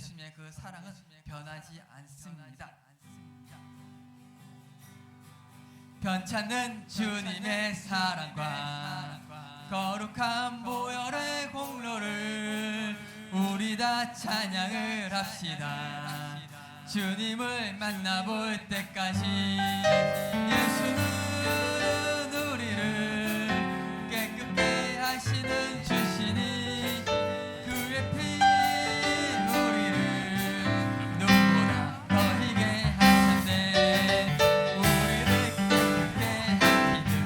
예수님의 그 사랑은 변하지 않습니다. 변찮는 주님의 사랑과 거룩한 보혈의 공로를 우리 다 찬양을 합시다. 주님을 만나볼 때까지 예수는 우리를 깨끗게 하시는 주시니 그의 피 우리를 눈보다 더 희게 하셨네. 우리를 깨끗게 하시는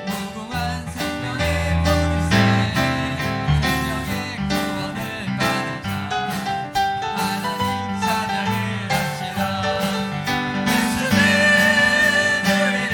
무궁한 생명의 보리새 생명의 구원을 받은 자 하나님 찬양을 합시다. 예수는 우리를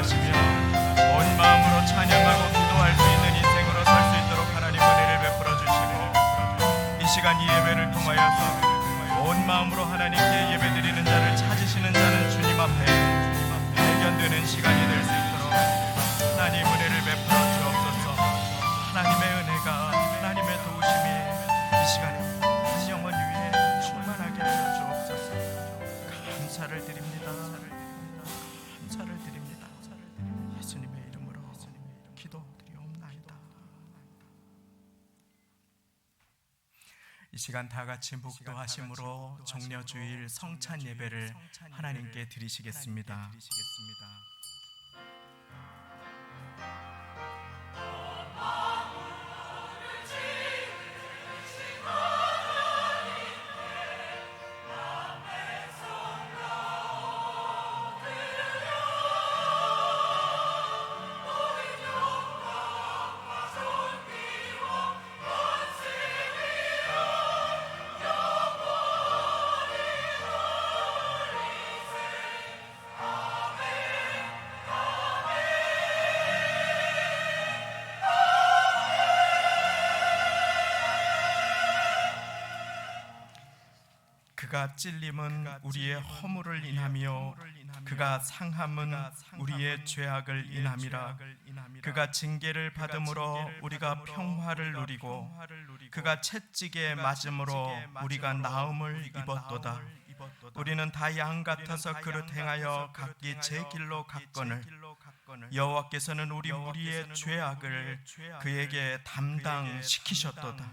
사랑하시며 온 마음으로 찬양하고 기도할 수 있는 인생으로 살 수 있도록 하나님 은혜를 베풀어 주시고, 이 시간 이 예배를 통하여서 온 마음으로 하나님께 예배드리는 자를 찾으시는 자는 주님 앞에 발견되는 시간이 될 수 있도록 하나님 은혜를 베풀어 주옵소서. 하나님의 은혜가, 하나님의 도우심이 이 시간에 한 영혼 위에 충만하게 하여 주옵소서. 감사를 드립니다. 감사를 드립니다. 예수님의 이름으로 기도드리옵나이다. 이 시간 다 같이 묵도하심으로 종려주일 성찬 예배를 하나님께 드리시겠습니다. 그가 찔림은 우리의 허물을 인하며 그가 상함은 우리의 죄악을 인함이라. 그가 징계를 받음으로 우리가 평화를 누리고 그가 채찍에 맞음으로 우리가 나음을 입었도다. 우리는 다 양 같아서 그릇 행하여 각기 제 길로 갔거늘 여호와께서는 우리 무리의 죄악을 그에게 담당시키셨도다.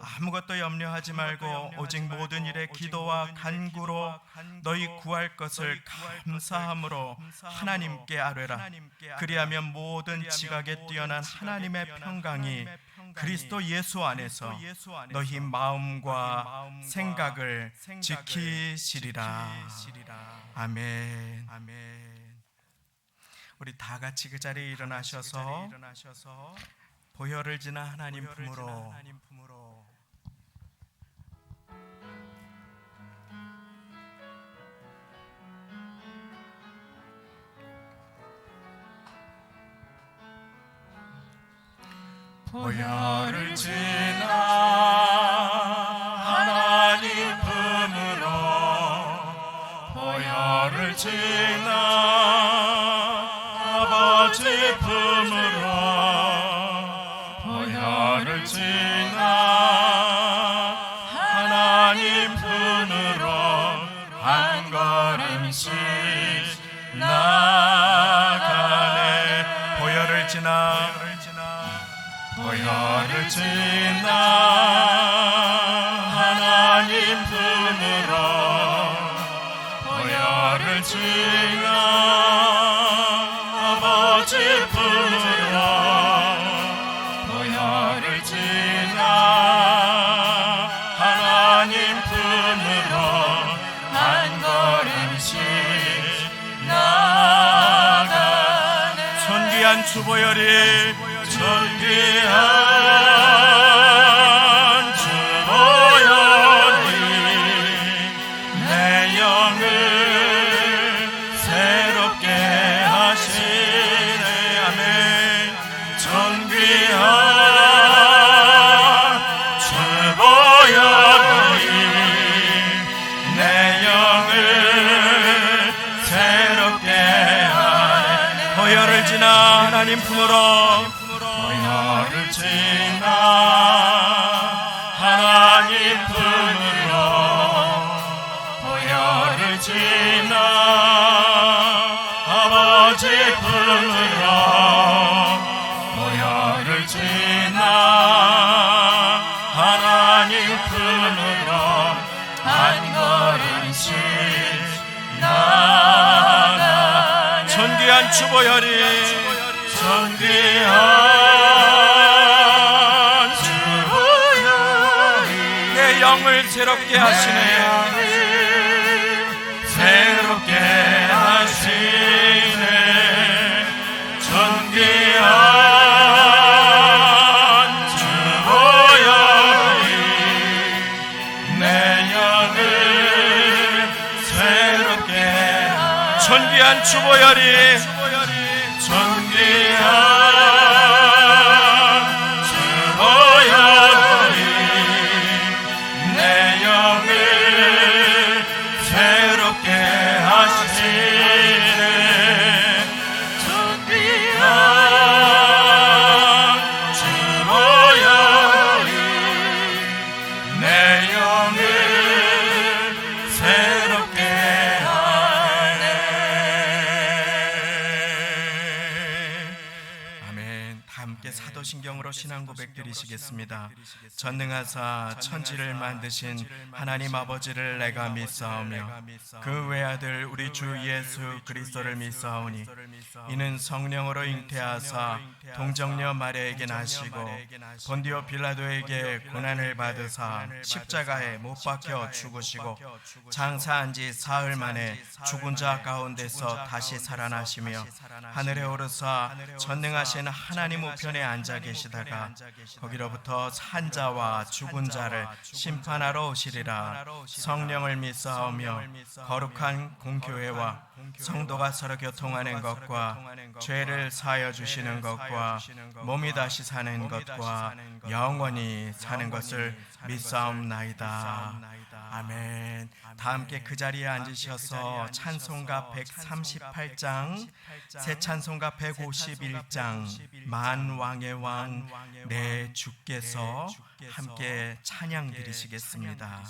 아무것도 염려하지 말고 오직 모든 일에 기도와 간구로 너희 구할 것을 감사함으로 하나님께 아뢰라. 그리하면 모든 지각에 뛰어난 하나님의 평강이 그리스도 예수 안에서 너희 마음과 생각을 지키시리라. 아멘. 우리 다 같이 그 자리에 일어나셔서 보혈을 지나 하나님 품으로 보혈을 지나 하나님 품으로 보혈을 지나 아버지 품으로 보혈을 지나 하나님 품으로 한 걸음씩 나가네. 보혈을 지나 보혈을 지나 하나님 품으로 보혈을 지나 아버지 품으로 보혈을 지나 하나님 품으로 한 걸음씩 나가네. 존귀한 주보혈이 존귀한 주보혈이 내 영을 새롭게 하시네. 아멘. 존귀한 주보혈이 내 영을 새롭게 하네. 보혈을 지나 하나님 품으로 보혈을 지나 하나님 품으로 보혈을 지나 아버지 품으로 보혈을 지나 하나님 품으로 한 걸음씩 나가네. 존귀한 주보혈이 존귀한 주보혈이 내 영을 새롭게 하시네. 새롭게 하시네. 존귀한 주보혈이 내 영을 새롭게 존귀한 주보혈이 함께 사도신경으로 신앙 고백 드리시겠습니다. 전능하사 천지를 만드신 하나님 아버지를 내가 믿사오며 그 외아들 우리 주 예수 그리스도를 믿사오니 이는 성령으로 잉태하사 동정녀 마리아에게 나시고 본디오 빌라도에게 고난을 받으사 십자가에 못 박혀 죽으시고 장사한 지 사흘 만에 죽은 자 가운데서 다시 살아나시며 하늘에 오르사 전능하신 하나님 우편에 앉아 계시다가 거기로부터 산 자와 죽은 자를 심판하러 오시리라. 성령을 믿사오며 거룩한 공교회와 성도가 서로 교통하는 것과 죄를 사하여 주시는 것과 몸이 다시 사는 것과 영원히 사는 것을 믿사옵나이다. 아멘. 다 함께 그 자리에 앉으셔서 찬송가 138장, 새 찬송가 151장, 만왕의 왕 내 주께서 함께 찬양 드리시겠습니다.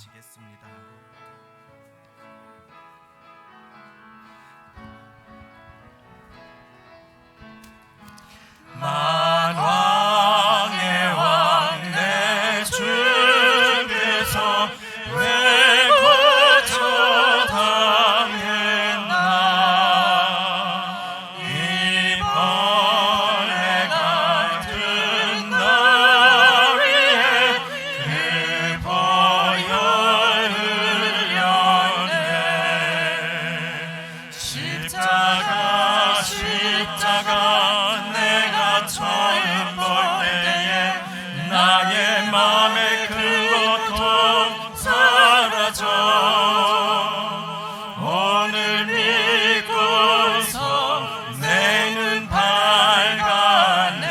만왕의 왕 내 주께서 왜 거쳐 당했나 이 벌레 같은 나 위에 그 보혈 흘렸네. 십자가 내가 처음 볼 때에 나의 맘에 그 고통 사라져 오늘 믿고서 내 눈 밝았네.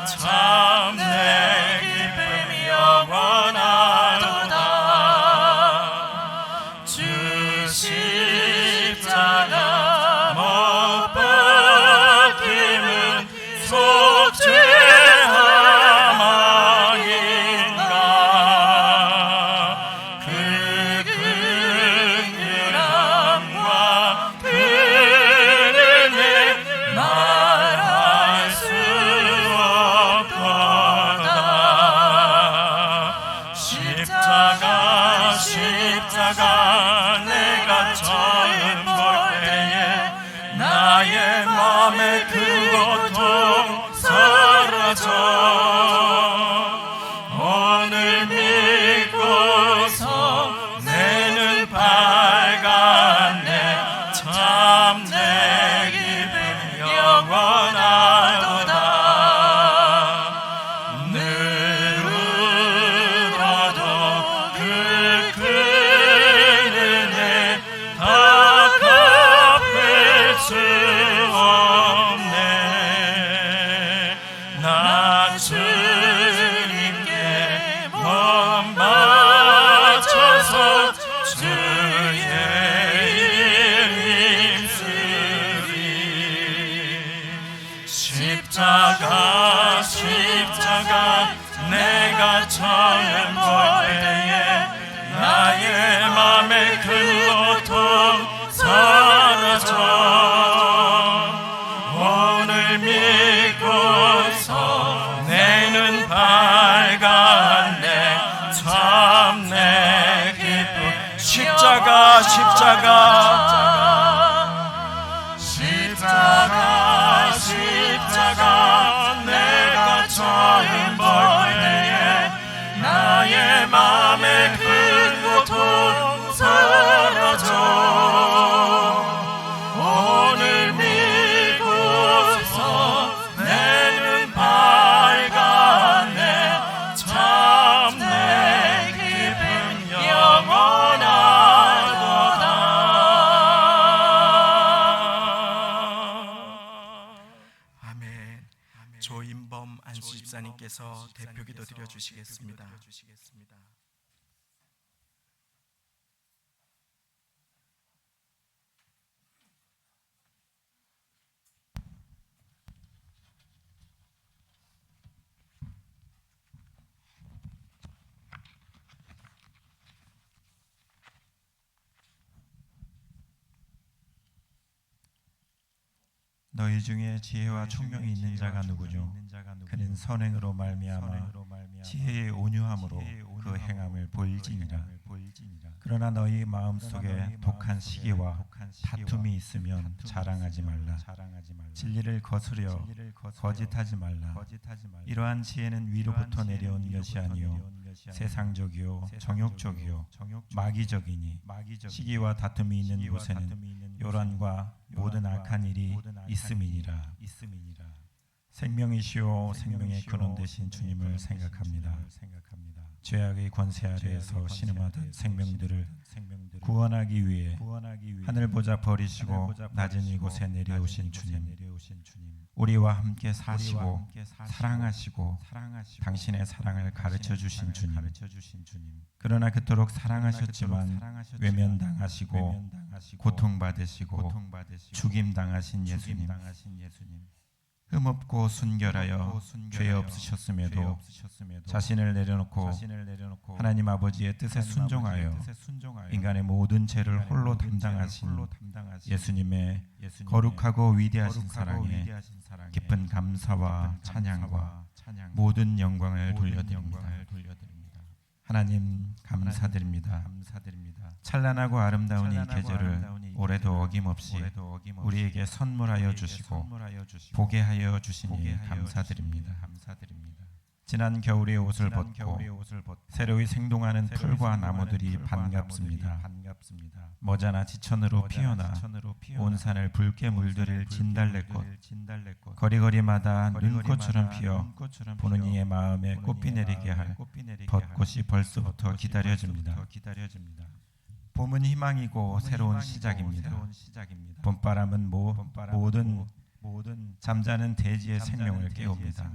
참 내 기쁨이 영원하도다. 주 십자가 못 박힘은 속죄함아닌가. 그 긍휼함과 그 은혜 말할 수 없도다. 십자가 내가 처음 볼 때에 나의 맘에 그 고통 사라져 오늘 믿고서 내 눈 밝았네. 참 내 기쁨 영원하도다. 늘 울어도 그 큰 은혜 다 갚을 수 없네. 나 주님께 몸 바쳐서 주의 일 힘쓰리. 십자가 내가 처음 볼 때에 나의 맘에 그 고통 사라져 오늘 믿고서 내 눈 밝았네. 참 내 기쁨. 십자가 내가 처음 볼 때에 나의 맘에 그 고통 사라져 오늘 믿고서 내 눈 밝았네. 참 내 기쁨 영원하도다. 아멘. 조인범 안수집사님께서 대표기도 드려주시겠습니다. 너희 중에 지혜와 총명이 있는 자가 누구뇨? 그는 선행으로 말미암아 지혜의 온유함으로 그 행함을 보일지니라. 그러나 너희 마음속에 독한 시기와 다툼이 있으면 자랑하지 말라. 진리를 거스려 거짓하지 말라. 이러한 지혜는 위로부터 내려온 것이 아니요 세상적이요 정욕적이요 마귀적이니 시기와 다툼이 있는 곳에는 요란과 모든 악한 일이 있음이니라. 생명이시오 생명의 근원 되신 주님을 생각합니다. 죄악의 권세 아래에서 신음하던 생명들을 구원하기 위해 하늘 보좌 버리시고 낮은 이곳에 내려오신 주님, 우리와 함께 사시고 사랑하시고 당신의 사랑을 가르쳐 주신 주님, 그러나 그토록 사랑하셨지만 외면당하시고 고통받으시고 죽임당하신 예수님, 흠없고 순결하여 죄 없으셨음에도 자신을 내려놓고 하나님 아버지의 뜻에 순종하여 인간의 모든 죄를 홀로 담당하신 예수님의 거룩하고 위대하신 사랑에 깊은 감사와 찬양과 모든 영광을 돌려드립니다. 하나님 감사드립니다. 찬란하고 아름다운 이 계절을 올해도 어김없이 우리에게 선물하여 주시고 보게 하여 주시니 감사드립니다. 지난 겨울의 옷을 벗고 새로이 생동하는 풀과 나무들이 반갑습니다. 머자나 지천으로 피어나 온 산을 붉게 물들일 진달래꽃, 거리거리마다 눈꽃처럼 피어 보는 이의 마음에 꽃비 내리게 할 벚꽃이 벌써부터 기다려집니다. 봄은 희망이고 새로운 시작입니다. 봄바람은 모든 잠자는 대지의 생명을 깨웁니다.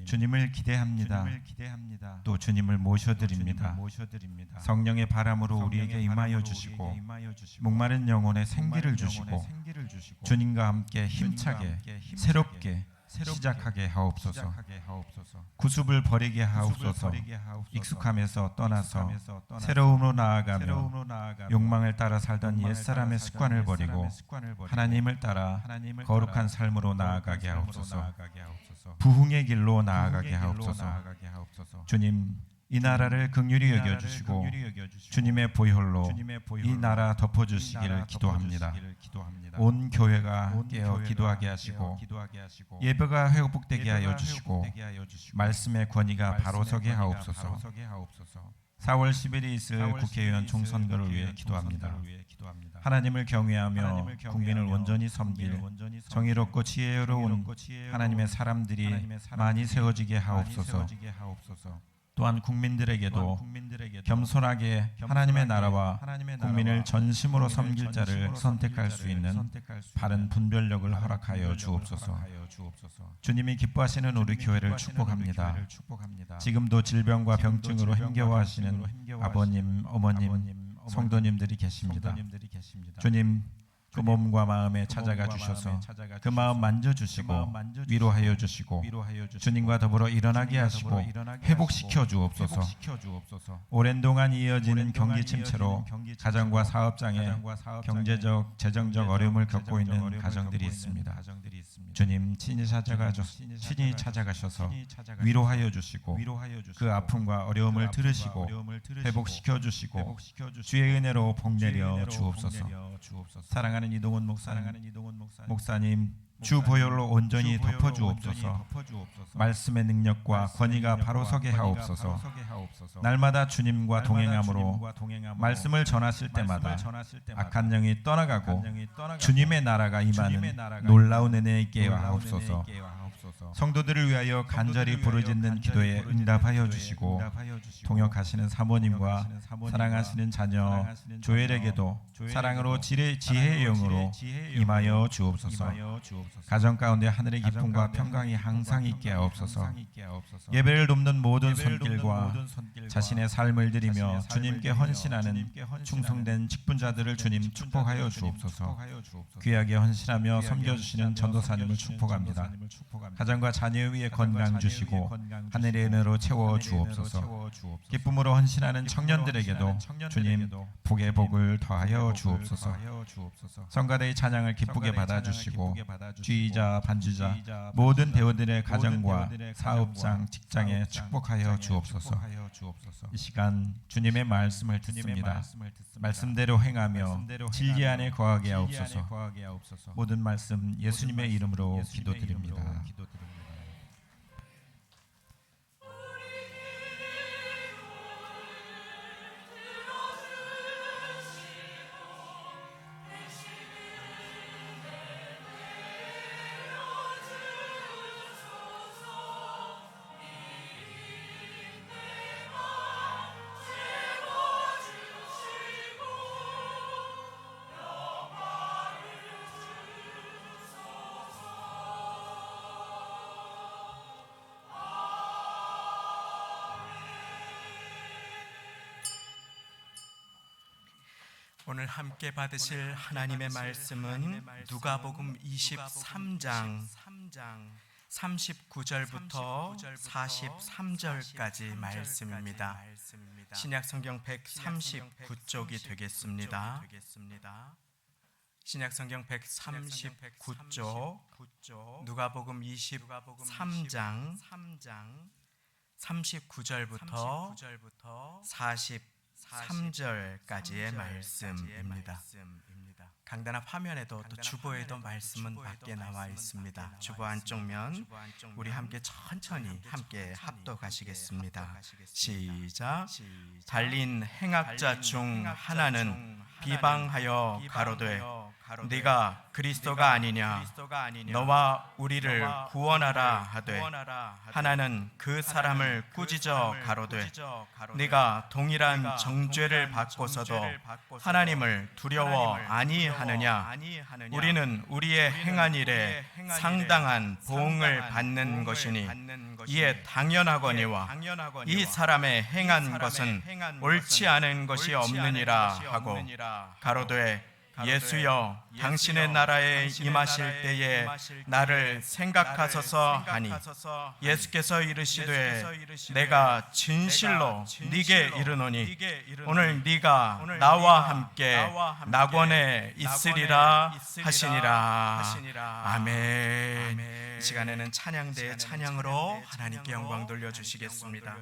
주님을 기대합니다. 또 주님을 모셔드립니다. 성령의 바람으로 우리에게 임하여 주시고 목마른 영혼에 생기를 주시고 주님과 함께 힘차게 새롭게 시작하게 하옵소서. 구습을 버리게 하옵소서. 익숙함에서 떠나서 새로움으로 나아가며 욕망을 따라 살던 옛사람의 습관을 버리고 하나님을 따라 거룩한 삶으로 나아가게 하옵소서. 부흥의 길로 나아가게 하옵소서. 주님, 이 나라를 긍휼히 여겨주시고 주님의 보혈로 이 나라 덮어주시기를 기도합니다. 온 교회가 깨어 기도하게 하시고 예배가 회복되게 하여 주시고 말씀의 권위가 바로 서게 하옵소서. 4월 10일에 있을 국회의원 총선거를 위해 기도합니다. 하나님을 경외하며 국민을 온전히 섬길 정의롭고 지혜로운 하나님의 사람들이 많이 세워지게 하옵소서. 또한 국민들에게도 겸손하게 하나님의 나라와 국민을 전심으로 섬길 자를 선택할 수 있는 바른 분별력을 허락하여 주옵소서. 주님이 기뻐하시는 우리 교회를 축복합니다. 지금도 질병과 병증으로 힘겨워하시는 아버님, 어머님, 성도님들이 계십니다. 주님, 그 몸과 마음에 찾아가 주셔서 그 마음 만져주시고 위로하여 주시고 주님과 더불어 일어나게 하시고 회복시켜 주옵소서. 오랜 동안 이어지는 경기 침체로 가정과 사업장에 경제적, 재정적 어려움을 겪고 있는 가정들이 있습니다. 주님, 친히 찾아가셔서 위로하여 주시고 그 아픔과 어려움을 들으시고 회복시켜 주시고 주의 은혜로 복내려 주옵소서. 사랑하는 이동훈 목사님, 주 보혈로 온전히 덮어주옵소서. 말씀의 능력과 권위가 바로 서게 하옵소서. 날마다 주님과 동행함으로 말씀을 전하실 때마다 악한 영이 떠나가고 주님의 나라가 임하는 놀라운 은혜 있게 하옵소서. 성도들을 위하여 간절히 부르짖는 기도에 응답하여 주시고 동역하시는 사모님과 사랑하시는 자녀 조엘에게도 사랑으로 지혜의 영으로 임하여 주옵소서. 가정 가운데 하늘의 기쁨과 평강이 항상 있게 하옵소서. 예배를 돕는 모든 손길과 자신의 삶을 드리며 주님께 헌신하는 충성된 직분자들을 주님 축복하여 주옵소서. 귀하게 헌신하며 섬겨주시는 전도사님을 축복합니다. 가장 가정과 자녀 위에 건강 주시고 하늘의 은혜로 채워 주옵소서. 기쁨으로 헌신하는 청년들에게도 주님 복의 복을 더하여 주옵소서. 성가대의 찬양을 기쁘게 받아주시고 주의자 반주자 모든 배우들의 가정과 사업장 직장에 축복하여 주옵소서. 이 시간 주님의 말씀을 듣습니다. 말씀대로 행하며 진리 안에 거하게 하옵소서. 모든 말씀 예수님의 이름으로 기도드립니다. 오늘 함께 받으실 하나님의 말씀은 누가복음 23장 39절부터 43절까지 말씀입니다. 신약성경 139쪽이 되겠습니다. 신약성경 139쪽 누가복음 23장 39절부터 43절까지의 말씀입니다. 강단 앞 화면에도 또 주보에도 말씀은 밖에 나와 있습니다. 주보 안쪽면 우리 함께 천천히 함께 합독하시겠습니다. 시작. 달린 행악자 중 하나는 비방하여 가로되 네가 그리스도가 아니냐 너와 우리를 구원하라 하되 하나는 그 사람을 꾸짖어 가로되 네가 동일한 정죄를 받고서도 하나님을 두려워 아니하느냐 우리는 우리의 행한 일에 상당한 보응을 받는 것이니 이에 당연하거니와 이 사람의 행한 것은 옳지 않은 것이 없느니라 하고 가로되 예수여 당신의 나라에 임하실 때에 나를 생각하소서 하니 예수께서 이르시되 내가 진실로 네게 이르노니 오늘 네가 나와 함께 낙원에 있으리라 하시니라. 아멘. 이 시간에는 찬양대의 찬양으로 하나님께 영광 돌려주시겠습니다.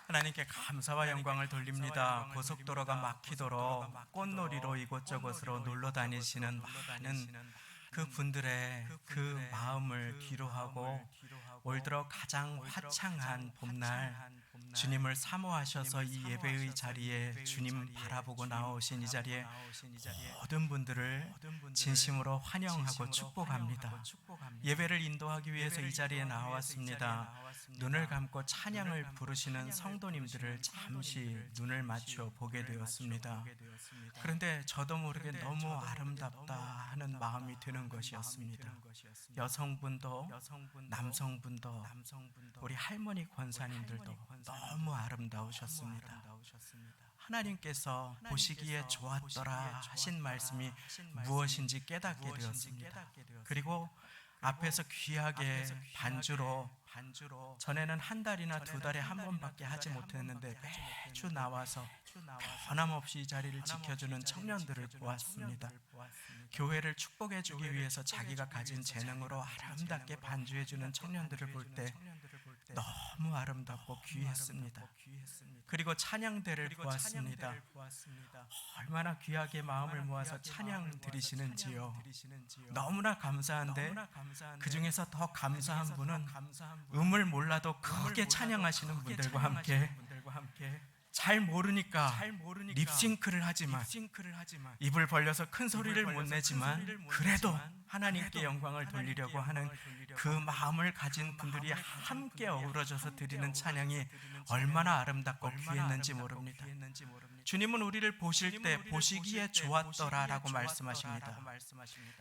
하나님께 감사와 영광을 돌립니다. 고속도로가 막히도록 꽃놀이로 이곳저곳으로 놀러 다니시는 많은 그 분들의 그 마음을 기로하고 올 들어 가장 화창한 봄날 주님을 사모하셔서 이 예배의 자리에 주님 바라보고 나오신 이 자리에 모든 분들을 진심으로 환영하고 축복합니다. 예배를 인도하기 위해서 이 자리에 나왔습니다. 눈을 감고 찬양을 부르시는 성도님들을 잠시 눈을 맞춰 보게 되었습니다. 그런데 저도 모르게 너무 아름답다 하는 마음이 드는 것이었습니다. 여성분도 남성분도 우리 할머니 권사님들도 너무 아름다우셨습니다. 하나님께서 보시기에 좋았더라 하신 말씀이 무엇인지 깨닫게 되었습니다. 그리고 앞에서 귀하게 반주로 전에는 한 달이나 두 달에 한 번밖에 하지 못했는데 매주 나와서 변함없이 이 자리를 지켜주는 청년들을 보았습니다. 교회를 축복해주기 위해서 자기가 가진 재능으로 아름답게 반주해주는 청년들을 볼 때 너무 아름답고 귀했습니다. 그리고 찬양대를 보았습니다. 얼마나 귀하게 마음을 모아서 찬양 드리시는지요. 너무나 감사한데 그 중에서 더 감사한 분은 음을 몰라도 크게 찬양하시는 분들과 함께 잘 모르니까 립싱크를 하지만 입을 벌려서 큰 소리를 못 내지만 그래도 하나님께 영광을 돌리려고 하는 그 마음을 가진 분들이 함께 어우러져서 드리는 찬양이 얼마나 아름답고 귀했는지 모릅니다. 주님은 우리를 보실 때 보시기에 좋았더라 라고 말씀하십니다.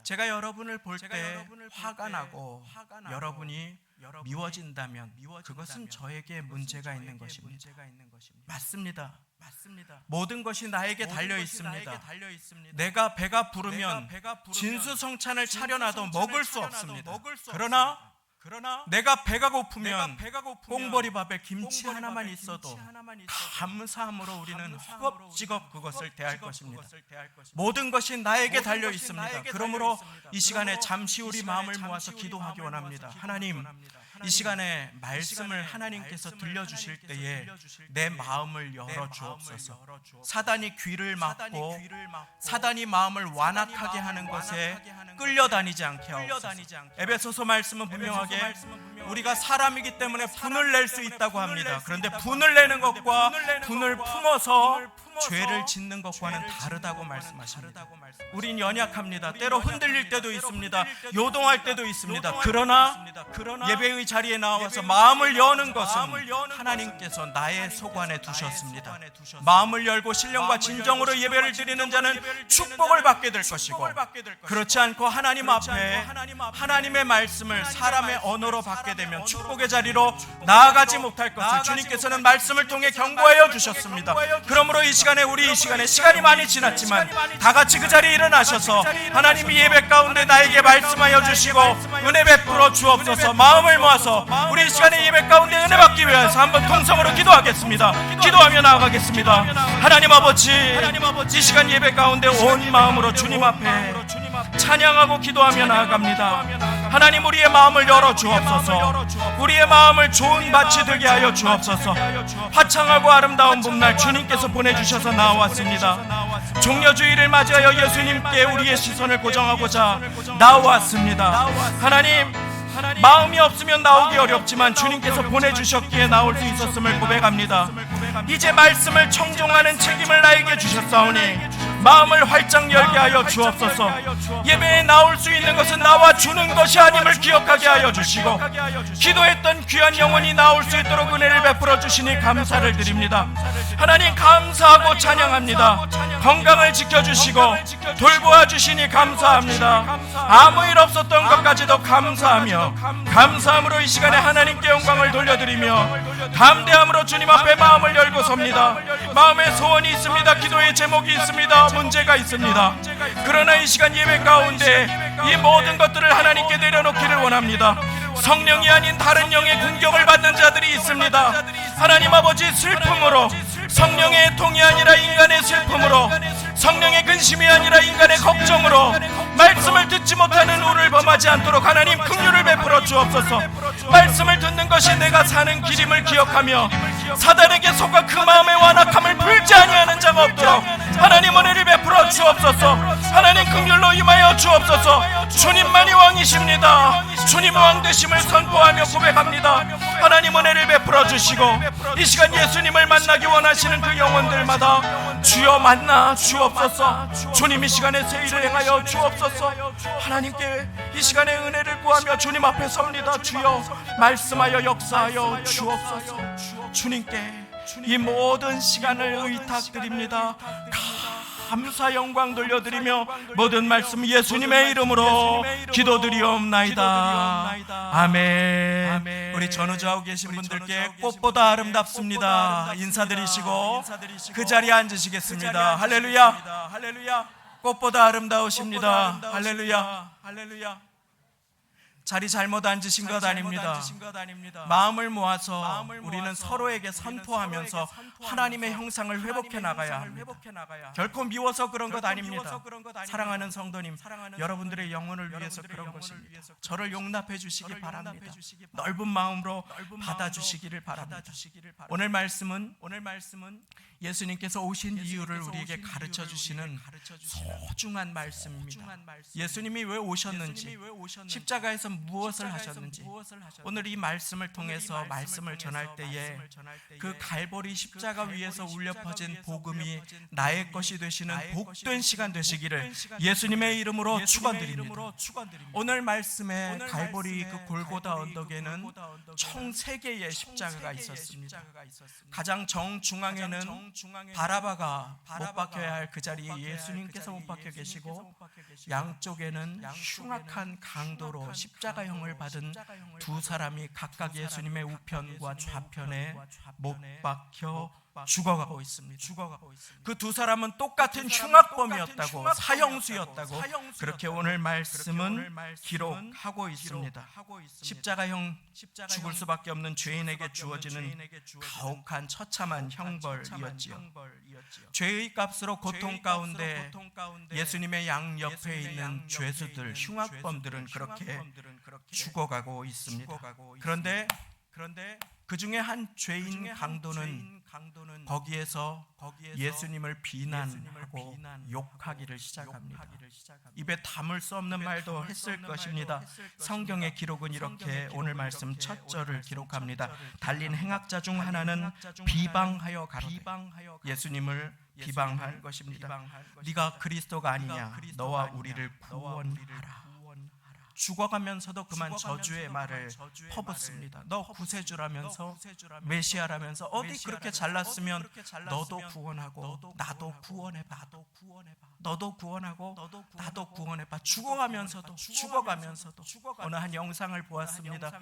제가 여러분을 볼 때 화가 나고 여러분이 미워진다면 그것은 저에게 문제가 있는 것입니다. 맞습니다. 모든 것이 나에게 달려 있습니다. 내가 배가 부르면 진수성찬을 차려놔도 먹을 수 없습니다. 그러나 내가 배가 고프면 꽁보리밥에 김치 하나만 있어도 감사함으로 우리는 허겁지겁 그것을 대할 것입니다. 모든 것이 나에게 달려 있습니다. 그러므로 이 시간에 잠시 우리 마음을 모아서 기도하기 원합니다. 하나님, 이 시간에 말씀을 하나님께서 들려주실 때에 내 마음을 열어주옵소서. 사단이 귀를 막고 사단이 마음을 완악하게 하는 것에 끌려다니지 않게 하옵소서. 에베소서 말씀은 분명하게 우리가 사람이기 때문에 분을 낼 수 있다고 합니다. 그런데 분을 내는 것과 분을 품어서 죄를 짓는 것과는 다르다고 말씀하십니다. 우린 연약합니다. 때로 흔들릴 때도 있습니다. 요동할 때도 있습니다. 그러나 예배의 자리에 나와서 마음을 여는 것은 하나님께서 나의 속안에 두셨습니다. 마음을 열고 신령과 진정으로 예배를 드리는 자는 축복을 받게 될 것이고, 그렇지 않고 하나님 앞에 하나님의 말씀을 사람의 언어로 받게 되면 축복의 자리로 나아가지 못할 것을 주님께서는 말씀을 통해 경고하여 주셨습니다. 그러므로 이 시간에 우리 이 시간에 시간이 많이 지났지만 다 같이 그 자리에 일어나셔서 하나님이 예배 가운데 나에게 말씀하여 주시고 은혜 베풀어 주옵소서. 마음을 모아서 우리 이 시간에 예배 가운데 은혜 받기 위해서 한번 통성으로 기도하겠습니다. 기도하며 나아가겠습니다. 하나님 아버지, 이 시간 예배 가운데 온 마음으로 주님 앞에 찬양하고 기도하며 나아갑니다. 하나님, 우리의 마음을 열어 주옵소서. 우리의 마음을 좋은 밭이 되게 하여 주옵소서. 화창하고 아름다운 봄날 주님께서 보내주셔서 나왔습니다. 종려주의를 맞이하여 예수님께 우리의 시선을 고정하고자 나왔습니다. 하나님, 마음이 없으면 나오기 어렵지만 주님께서 보내주셨기에 나올 수 있었음을 고백합니다. 이제 말씀을 청종하는 책임을 나에게 주셨사오니 마음을 활짝 열게 하여 주옵소서. 예배에 나올 수 있는 것은 나와 주는 것이 아님을 기억하게 하여 주시고, 기도했던 귀한 영혼이 나올 수 있도록 은혜를 베풀어 주시니 감사를 드립니다. 하나님, 감사하고 찬양합니다. 건강을 지켜주시고 돌보아 주시니 감사합니다. 아무 일 없었던 것까지도 감사하며 감사함으로 이 시간에 하나님께 영광을 돌려드리며 담대함으로 주님 앞에 마음을 열고 섭니다. 마음에 소원이 있습니다. 기도의 제목이 있습니다. 문제가 있습니다. 그러나 이 시간 예배 가운데 이 모든 것들을 하나님께 내려놓기를 원합니다. 성령이 아닌 다른 영의 공격을 받는 자들이 있습니다. 하나님 아버지, 슬픔으로, 성령의 통이 아니라 인간의 슬픔으로, 성령의 근심이 아니라 인간의 걱정으로 말씀을 말씀을 듣지 못하는 우리를 범하지 않도록 하나님 긍휼을 베풀어 주옵소서. 말씀을 듣는 것이 내가 사는 길임을 기억하며 사단에게 속아 그 마음의 완악함을 풀지 아니하는 자가 없도록 하나님 은혜를 베풀어 주옵소서. 하나님 긍휼로 임하여 주옵소서. 주님만이 왕이십니다. 주님 왕 되심을 선포하며 고백합니다. 하나님 은혜를 베풀어 주시고 이 시간 예수님을 만나기 원하시는 그 영혼들마다 주여 만나 주옵소서. 주님 이 시간에 새 일을 행하여 주옵소서. 하나님께 이 시간에 은혜를 구하며 주님 앞에 섭니다. 주여 말씀하여 역사하여 주옵소서. 주님께 이 모든 시간을 의탁드립니다. 감사 영광 돌려드리며 모든 말씀 예수님의 이름으로 기도드리옵나이다. 아멘. 우리 전우자하고 계신 분들께 꽃보다 아름답습니다 인사드리시고 그 자리에 앉으시겠습니다. 할렐루야. 꽃보다 아름다우십니다. 할렐루야. 자리 잘못 앉으신 것 아닙니다. 마음을 모아서 우리는 서로에게 선포하면서 하나님의 형상을 회복해 나가야 합니다. 결코 미워서 그런 것 아닙니다. 사랑하는 성도님, 여러분들의 영혼을 위해서 그런 것입니다. 저를 용납해 주시기 바랍니다. 넓은 마음으로 받아주시기를 바랍니다. 오늘 말씀은 예수님께서 오신 이유를 우리에게 가르쳐 주시는 소중한 말씀입니다. 예수님이 왜 오셨는지, 십자가에서 무엇을 하셨는지, 오늘 이 말씀을 통해서 말씀을 전할 때에 그 갈보리 십자가 위에서 울려 퍼진 복음이 나의 것이 되시는 복된 시간 되시기를 예수님의 이름으로 축원드립니다. 오늘 말씀에 갈보리 그 골고다 언덕에는 총 3개의 십자가가 있었습니다. 가장 정중앙에는 바라바가 못 박혀야 할 그 자리에 예수님께서 못 박혀 계시고, 양쪽에는 흉악한 강도로 십자가형을 받은 두 사람이 각각 예수님의 우편과 좌편에 못 박혀 죽어가고 있습니다. 그 두 사람은 똑같은 흉악범이었다고, 사형수였다고 그렇게 오늘 말씀은 기록하고 있습니다. 십자가형, 죽을 수밖에 없는 죄인에게 주어지는 가혹한 처참한 형벌이었지요. 죄의 값으로 고통 가운데 예수님의 양 옆에 있는 죄수들, 흉악범들은 그렇게 죽어가고 있습니다. 그런데 그 중에 한 죄인 강도는 거기에서 예수님을 비난하고 욕하기를 시작합니다. 입에 담을 수 없는 말도 했을 것입니다. 성경의 기록은 이렇게 오늘 말씀 첫 절을 기록합니다. 달린 행악자 중 하나는 비방하여 가로되, 예수님을 비방한 것입니다. 네가 그리스도가 아니냐, 너와 우리를 구원하라. 죽어가면서도 그만 저주의 말을 퍼붓습니다. 너 구세주라면서, 메시아라면서, 어디 그렇게 잘났으면 너도 구원하고 나도 구원해봐. 너도 구원하고 나도 구원해봐. 죽어가면서도 어느 한 영상을 보았습니다.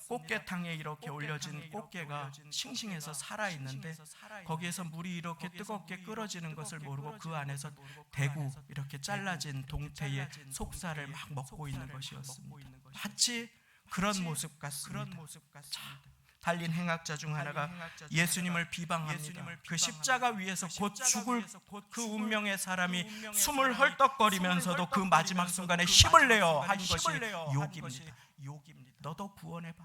꽃게탕에 이렇게 올려진 꽃게가 싱싱해서 살아있는데 거기에서 물이 이렇게 뜨겁게 끓어지는 것을 모르고 그 안에서 대구 이렇게 잘라진 동태의 속살을 막 먹고 있는 것이었습니다. 마치 그런 모습 같습니다. 달린 행악자 중 하나가 예수님을 비방합니다. 그 십자가 위에서 곧 죽을 그 운명의 사람이 숨을 헐떡거리면서도 그 마지막 순간에 힘을 내어 한 것이 욕입니다. 너도 구원해봐.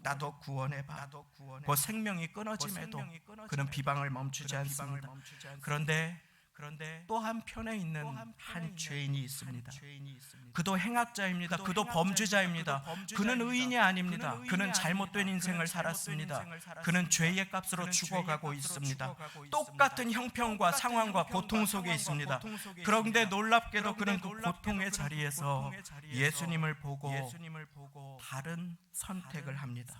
나도 구원해봐. 그 생명이 끊어짐에도 그는 비방을 멈추지 않습니다. 그런데 또 한편에 있는 한 죄인이 있습니다. 그도 행악자입니다. 그도 범죄자입니다. 그는 의인이 아닙니다. 그는 잘못된 인생을 살았습니다. 그는 죄의 값으로 죽어가고 있습니다. 똑같은 형편과 상황과 고통 속에 있습니다. 그런데 놀랍게도 그는 그 고통의 자리에서 예수님을 보고 다른 선택을 합니다.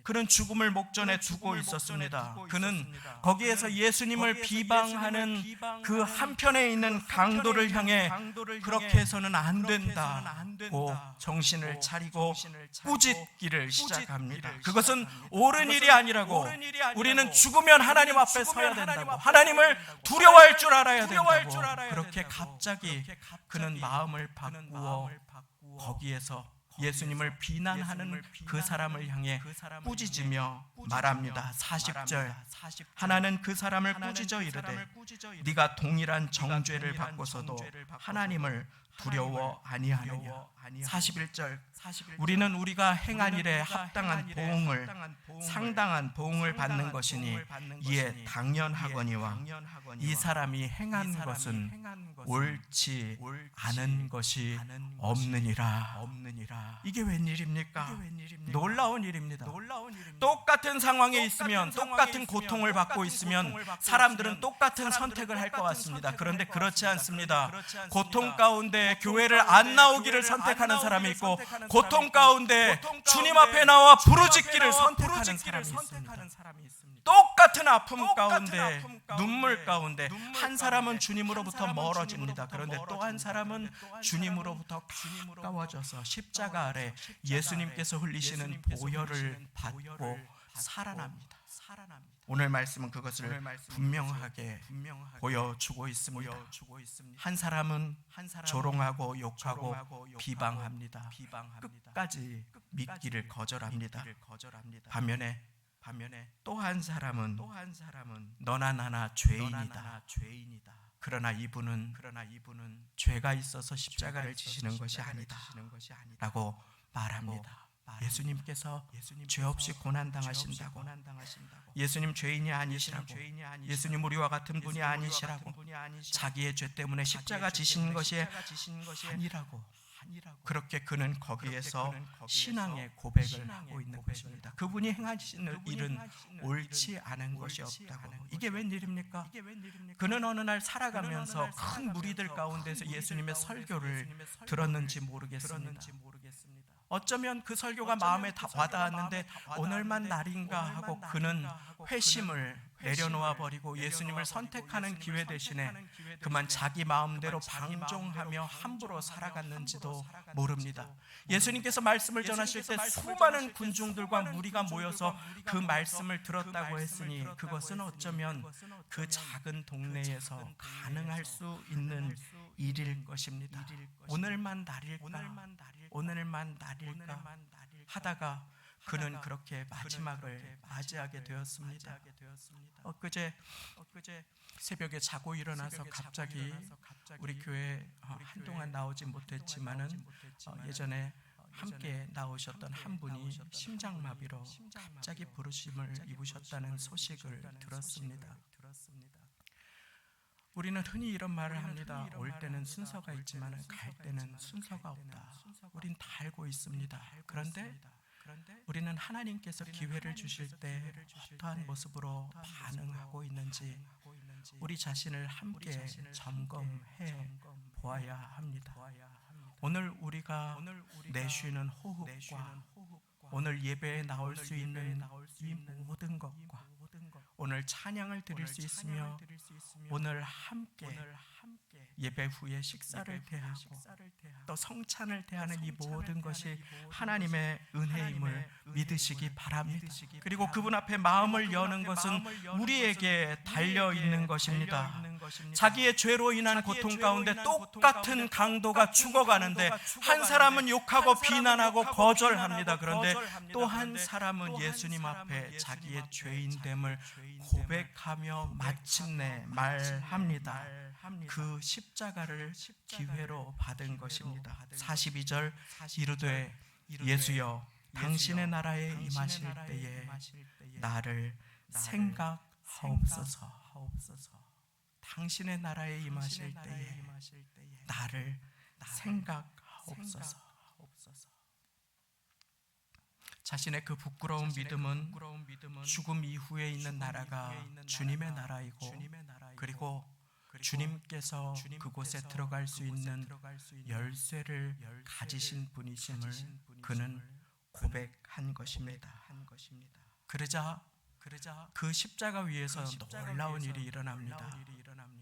그는 죽음을 목전에 두고 있었습니다. 그는 거기에서 예수님을 비방하는 그 한편에 있는 강도를 향해 그렇게 해서는 안 된다고 정신을 차리고 꾸짖기를 시작합니다. 그것은 옳은 일이 아니라고, 우리는 죽으면 하나님 앞에 서야 된다고, 하나님을 두려워할 줄 알아야 된다고, 그렇게 갑자기 그는 마음을 바꾸어 거기에서 예수님을 비난하는 그 사람을 향해 꾸짖으며 말합니다. 40절, 하나는 그 사람을 꾸짖어 이르되 네가 동일한 정죄를 받고서도 하나님을 두려워 아니하느냐. 41절 우리는 우리가 행한 일에 합당한 보응을 상당한 보응을 받는 것이니 이에 당연하거니와 이 사람이 행한 것은 옳지 않은 것이 없느니라. 이게 웬일입니까? 놀라운 일입니다. 똑같은 상황에 있으면, 똑같은 고통을 받고 있으면 사람들은 똑같은 선택을 할 것 같습니다. 그런데 그렇지 않습니다. 고통 가운데 교회를 안 나오기를 선택하는 사람이 있고, 고통 가운데 주님 앞에 나와 부르짖기를 선택하는 사람이 있습니다. 똑같은 아픔 가운데, 눈물 가운데 한 사람은 주님으로부터 멀어집니다. 그런데 또 한 사람은 주님으로부터 가까워져서 십자가 아래 예수님께서 흘리시는 보혈을 받고 살아납니다. 오늘 말씀은 그것을 분명하게 보여주고 있습니다. 한 사람은 조롱하고 욕하고 비방합니다. 끝까지 믿기를 거절합니다. 반면에 또 한 사람은 너나 나나 죄인이다. 그러나 이분은 죄가 있어서 십자가를 지시는 것이 아니다 라고 말합니다. 예수님께서 죄 없이 고난당하신다고, 예수님 죄인이 아니시라고, 예수님 우리와 같은 분이 아니시라고, 자기의 죄 때문에 십자가 지신 것이 아니라고, 그렇게 그는 거기에서 신앙의 고백을 하고 있는 것입니다. 그분이 행하시는 일은 옳지 않은 것이 없다고. 이게 웬일입니까? 그는 어느 날 살아가면서 큰 무리들 가운데서 예수님의 설교를 들었는지 모르겠습니다. 어쩌면 그 설교가 마음에 와닿았는데 오늘만 날인가 하고 그는 회심을 내려놓아 버리고 예수님을 선택하는 기회 대신에 그만 자기 마음대로 방종하며 함부로 살아갔는지도 모릅니다. 예수님께서 말씀을 전하실 때 수많은 군중들과 무리가 모여서 그 말씀을 들었다고 했으니 그것은 어쩌면 그 작은 동네에서 가능할 수 있는 일일 것입니다. 오늘만 날일까 하다가 그는 그렇게 마지막을 맞이하게 되었습니다. 엊그제 새벽에 자고 일어나서 갑자기 우리 교회 한동안 나오지 못했지만은 예전에 함께 나오셨던 한 분이 심장마비로 갑자기 부르심을 입으셨다는 소식을 들었습니다. 우리는 흔히 이런 말을 합니다. 올 때는 순서가 있지만 갈 때는 순서가 없다. 우린 다 알고 있습니다. 그런데 우리는 하나님께서 기회를 주실 때 어떠한 모습으로 반응하고 있는지 우리 자신을 함께 점검해 보아야 합니다. 오늘 우리가 내쉬는 호흡과 오늘 예배에 나올 수 있는 이 모든 것과 오늘 찬양을 드릴 수 있으며 오늘 함께 예배 후에 식사를 대하고 또 성찬을 대하는 이 모든 것이 하나님의 은혜임을 믿으시기 바랍니다. 그리고 그분 앞에 마음을 여는 것은 우리에게 달려있는 것입니다. 자기의 죄로 인한 고통 가운데 똑같은 강도가 죽어가는데 한 사람은 욕하고 비난하고 거절합니다. 그런데 또 한 사람은 예수님 앞에 자기의 죄인됨을 고백하며 마침내 말합니다. 그 십자가를 기회로 받은 것입니다. 42절 이르되 예수여 당신의 나라에 임하실 때에 나를 생각하옵소서. 당신의 나라에 임하실 때에 나를 생각하옵소서. 자신의 그 부끄러운 믿음은 죽음 이후에 있는 나라가 주님의 나라이고 그리고 주님께서 그곳에 들어갈 수 있는 열쇠를 가지신 분이심을 그는 고백한 것입니다. 그러자 그 십자가 위에서 놀라운 일이 일어납니다.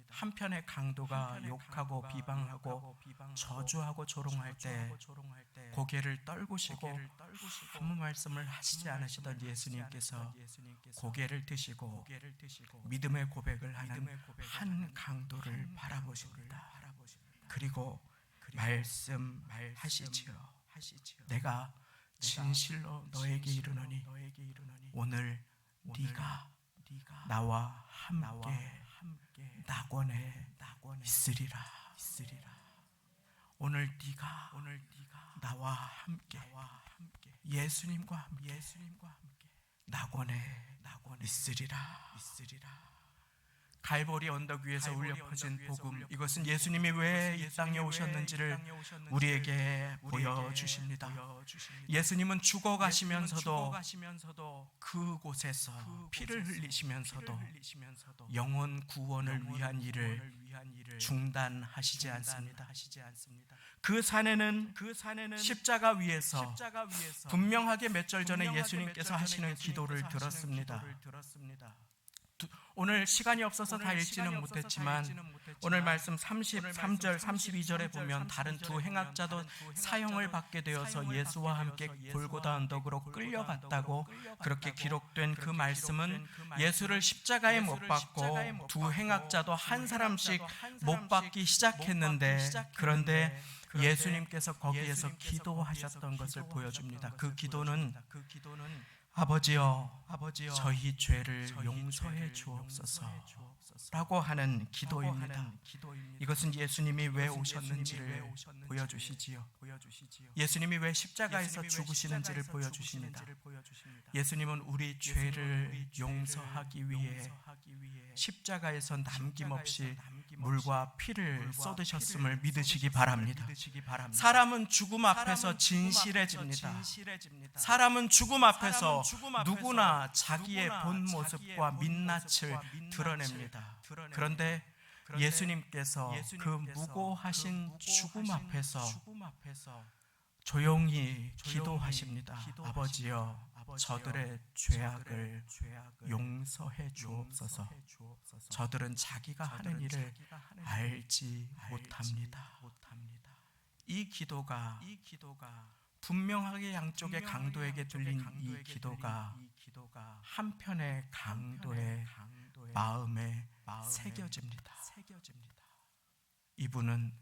한편의 강도가 욕하고 비방하고 저주하고 조롱할 때 고개를 떨구시고 아무 말씀을 하시지 않으시던 예수님께서 고개를 드시고 믿음의 고백을 하는 한 강도를 바라보십니다. 그리고 말씀하시지요. 내가 진실로 너에게 이르노니 오늘 네가 나와 함께 낙원에 있으리라. 오늘 네가 나와 함께 예수님과 함께 낙원에 있으리라. 갈보리 언덕 위에서 울려 퍼진 복음, 이것은 예수님이 왜 이 땅에 오셨는지를 우리에게 보여주십니다. 예수님은 죽어가시면서도 그곳에서 피를 흘리시면서도 영혼 구원을 위한 일을 중단하시지 않습니다. 그 산에는 십자가 위에서 분명하게 몇 절 전에 예수님께서 하시는 기도를 들었습니다. 오늘 시간이 없어서 다 읽지는 못했지만 오늘 말씀 33절 32절에 보면 다른 두 행악자도 사형을 받게 되어서 예수와 함께 골고다 언덕으로 끌려갔다고 그렇게 기록된 그 말씀은 예수를 십자가에 못 박고 두 행악자도 한 사람씩 못 박기 시작했는데, 그런데 예수님께서 거기에서 기도하셨던 것을 보여줍니다. 그 기도는 아버지여, 저희 죄를 용서해 주옵소서 라고 하는 기도입니다. 이것은 예수님이 왜 오셨는지를 보여주시지요. 예수님이 왜 십자가에서 죽으시는지를 보여주십니다. 예수님은 우리 죄를 용서하기 위해 십자가에서 남김없이 물과 피를 쏟으셨음을 믿으시기 바랍니다. 사람은 죽음 앞에서 진실해집니다. 사람은 죽음 앞에서 누구나 자기의 본 모습과 민낯을 드러냅니다. 그런데 예수님께서 그 무고하신 죽음 앞에서 조용히 기도하십니다. 아버지여, 저들의 죄악을 용서해 주옵소서. 저들은 자기가 하는 일을 알지 못합니다. 이 기도가 분명하게 양쪽의 강도에게 들린 이 기도가 한편의 강도의 마음에 새겨집니다. 이분은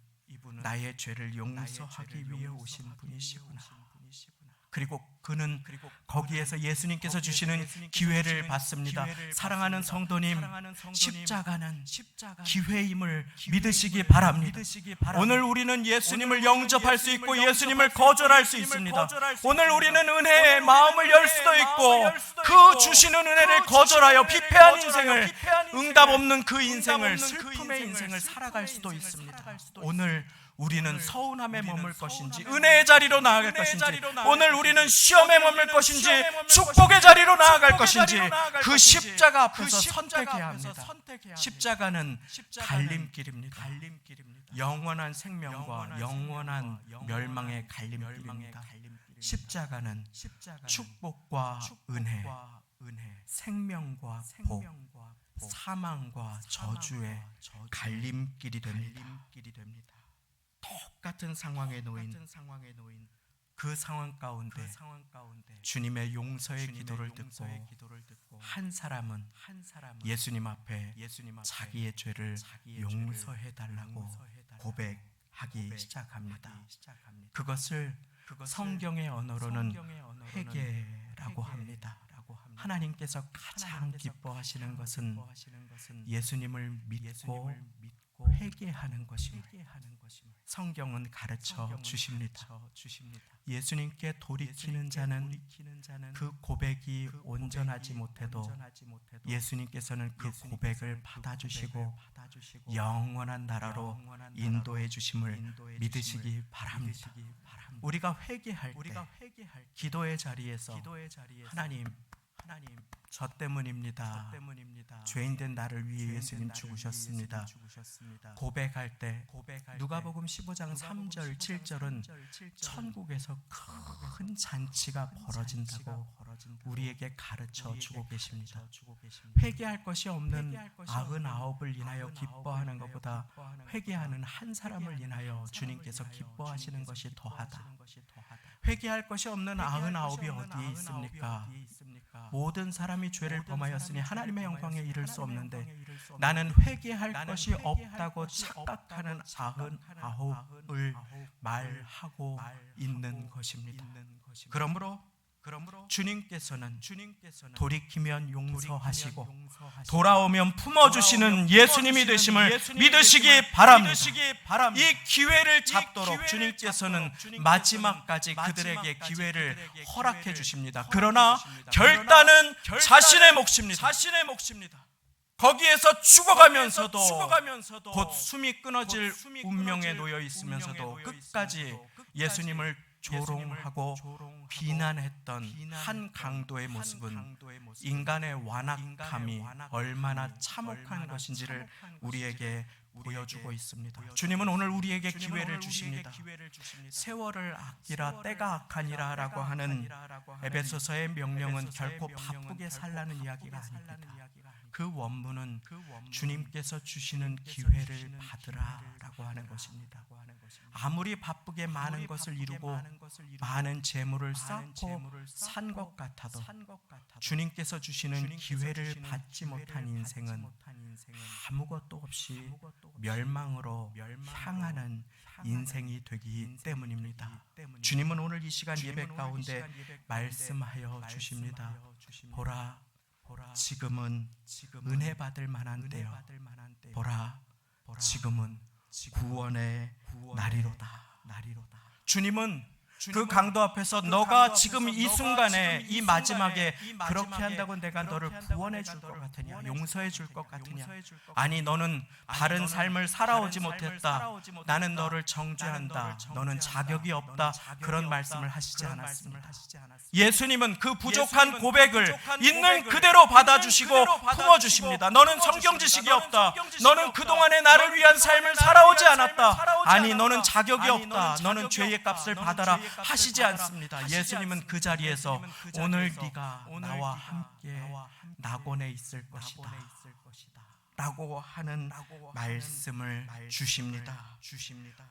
나의 죄를 용서하기 위해 오신 분이시구나. 그리고 그는 거기에서 예수님께서 주시는 기회를 받습니다. 사랑하는 성도님, 십자가는 기회임을 믿으시기 바랍니다. 오늘 우리는 예수님을 영접할 수 있고 예수님을 거절할 수 있습니다. 오늘 우리는 은혜의 마음을 열 수도 있고 그 주시는 은혜를 거절하여 피폐한 인생을, 응답 없는 그 인생을, 슬픔의 인생을 살아갈 수도 있습니다. 오늘 우리는 서운함에 머물 것인지 은혜의 자리로 나아갈 것인지, 오늘 우리는 시험에 머물 것인지 축복의 자리로 나아갈 것인지 그 십자가 앞에서 선택해야 합니다. 십자가는 갈림길입니다. 영원한 생명과 영원한 멸망의 갈림길입니다. 십자가는 축복과 은혜, 생명과 복, 사망과 저주의 갈림길이 됩니다. 똑같은 상황에 놓인 그 상황 가운데 주님의 용서의 기도를 듣고 한 사람은 예수님 앞에 자기의 죄를 용서해 달라고 고백하기 시작합니다. 그것을 성경의 언어로는 회개라고 합니다. 하나님께서 가장 기뻐하시는 것은 예수님을 믿고 회개하는 것입니다. 성경은 가르쳐 주십니다. 예수님께 돌이키는 자는 그 고백이 온전하지 못해도 예수님께서는 그 고백을 받아주시고 영원한 나라로 인도해 주심을 믿으시기 바랍니다. 우리가 회개할 때 기도의 자리에서 하나님, 저 때문입니다. 죄인된 나를 위해 예수님 죽으셨습니다. 고백할 때 누가복음 15장 3절 7절은 천국에서 큰 잔치가 벌어진다고 우리에게 가르쳐 주고 계십니다. 회개할 것이 없는 99을 인하여 기뻐하는 것보다 회개하는 한 사람을 인하여 주님께서 기뻐하시는 것이 더하다. 회개할 것이 없는 99이 어디에 있습니까? 모든 사람이 죄를 범하였으니 하나님의 영광에 이를 수 없는데 나는 회개할 것이 없다고 착각하는 99을 말하고 있는 것입니다. 그러므로 주님께서는 돌이키면 용서하시고 돌아오면 품어주시는 예수님이 되심을 믿으시기 바랍니다. 이 기회를 잡도록 주님께서는 마지막까지 그들에게 기회를 허락해 주십니다. 그러나 결단은 자신의 몫입니다. 거기에서 죽어가면서도 곧 숨이 끊어질 운명에 놓여 있으면서도 끝까지 예수님을 조롱하고 비난했던 한 강도의 모습은 인간의 완악함이 얼마나 참혹한 것인지를 우리에게 보여주고 있습니다. 주님은 오늘 우리에게 기회를 주십니다. 세월을 아끼라 때가 악하니라 라고 하는 에베소서의 명령은 결코 바쁘게 살라는 이야기가 아닙니다. 그 원문은 주님께서 주시는 기회를 받으라 라고 하는 것입니다. 아무리 바쁘게 많은 것을 이루고 많은 재물을 쌓고 산 것 같아도 주님께서 주시는 기회를 받지 못한 인생은 아무것도 없이 멸망으로 향하는 인생이 되기 때문입니다. 주님은 오늘 이 시간 예배 가운데 말씀하여 주십니다. 보라, 지금은 은혜 받을 만한 때요. 보라, 지금은 구원의 날이로다. 주님은 그 강도 앞에서 너가 지금 이 순간에 이 마지막에 그렇게 한다고 내가 너를 구원해 줄 것 같으냐, 용서해 줄 것 같으냐, 아니 너는 바른 삶을 살아오지 못했다, 나는 너를 정죄한다, 너는 자격이 없다, 그런 말씀을 하시지 않았습니다. 예수님은 그 부족한 고백을 있는 그대로 받아주시고 품어주십니다. 너는 성경 지식이 없다, 너는 그동안에 나를 위한 삶을 살아오지 않았다, 아니 너는 자격이 없다, 너는 죄의 값을 받아라 하시지 않습니다. 예수님은 그 자리에서 오늘 네가 나와 함께 낙원에 있을 것이다 라고 하는 말씀을 주십니다.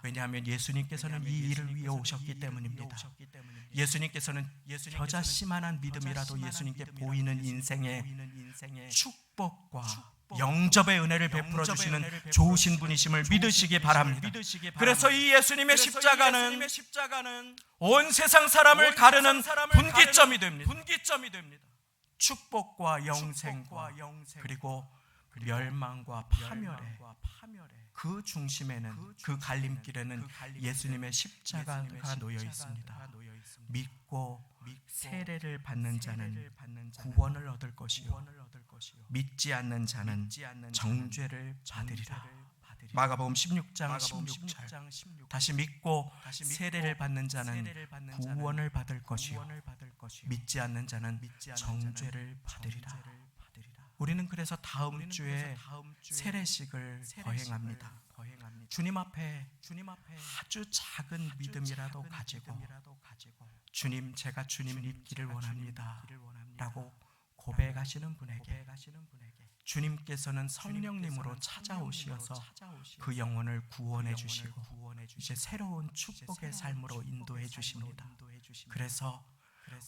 왜냐하면 예수님께서는 이 일을 위해 오셨기 때문입니다. 예수님께서는 겨자씨만한 믿음이라도 예수님께 보이는 인생의 축복과 영접의 은혜를 베풀어 주시는 좋으신 분이심을 믿으시기 바랍니다. 그래서 이 예수님의 십자가는 온 세상 사람을 가르는 분기점이 됩니다. 축복과 영생과 그리고 멸망과 파멸의 그 중심에는, 그 갈림길에는 예수님의 십자가가 놓여 있습니다. 믿고 세례를 받는 자는 구원을 얻을 것이요, 믿지 않는 자는 정죄를 받으리라. 마가복음 16장 16절. 다시 믿고 세례를 받는 자는 구원을 받을 것이요, 믿지 않는 자는 정죄를 받으리라. 우리는 그래서 다음 주에 세례식을 거행합니다. 주님 앞에 아주 작은 믿음이라도 가지고 주님, 제가 주님 믿기를 원합니다 라고 고백하시는 분에게 주님께서는 성령님으로 찾아오시어서 그 영혼을 구원해 주시고 이제 새로운 축복의 삶으로 인도해 주십니다. 그래서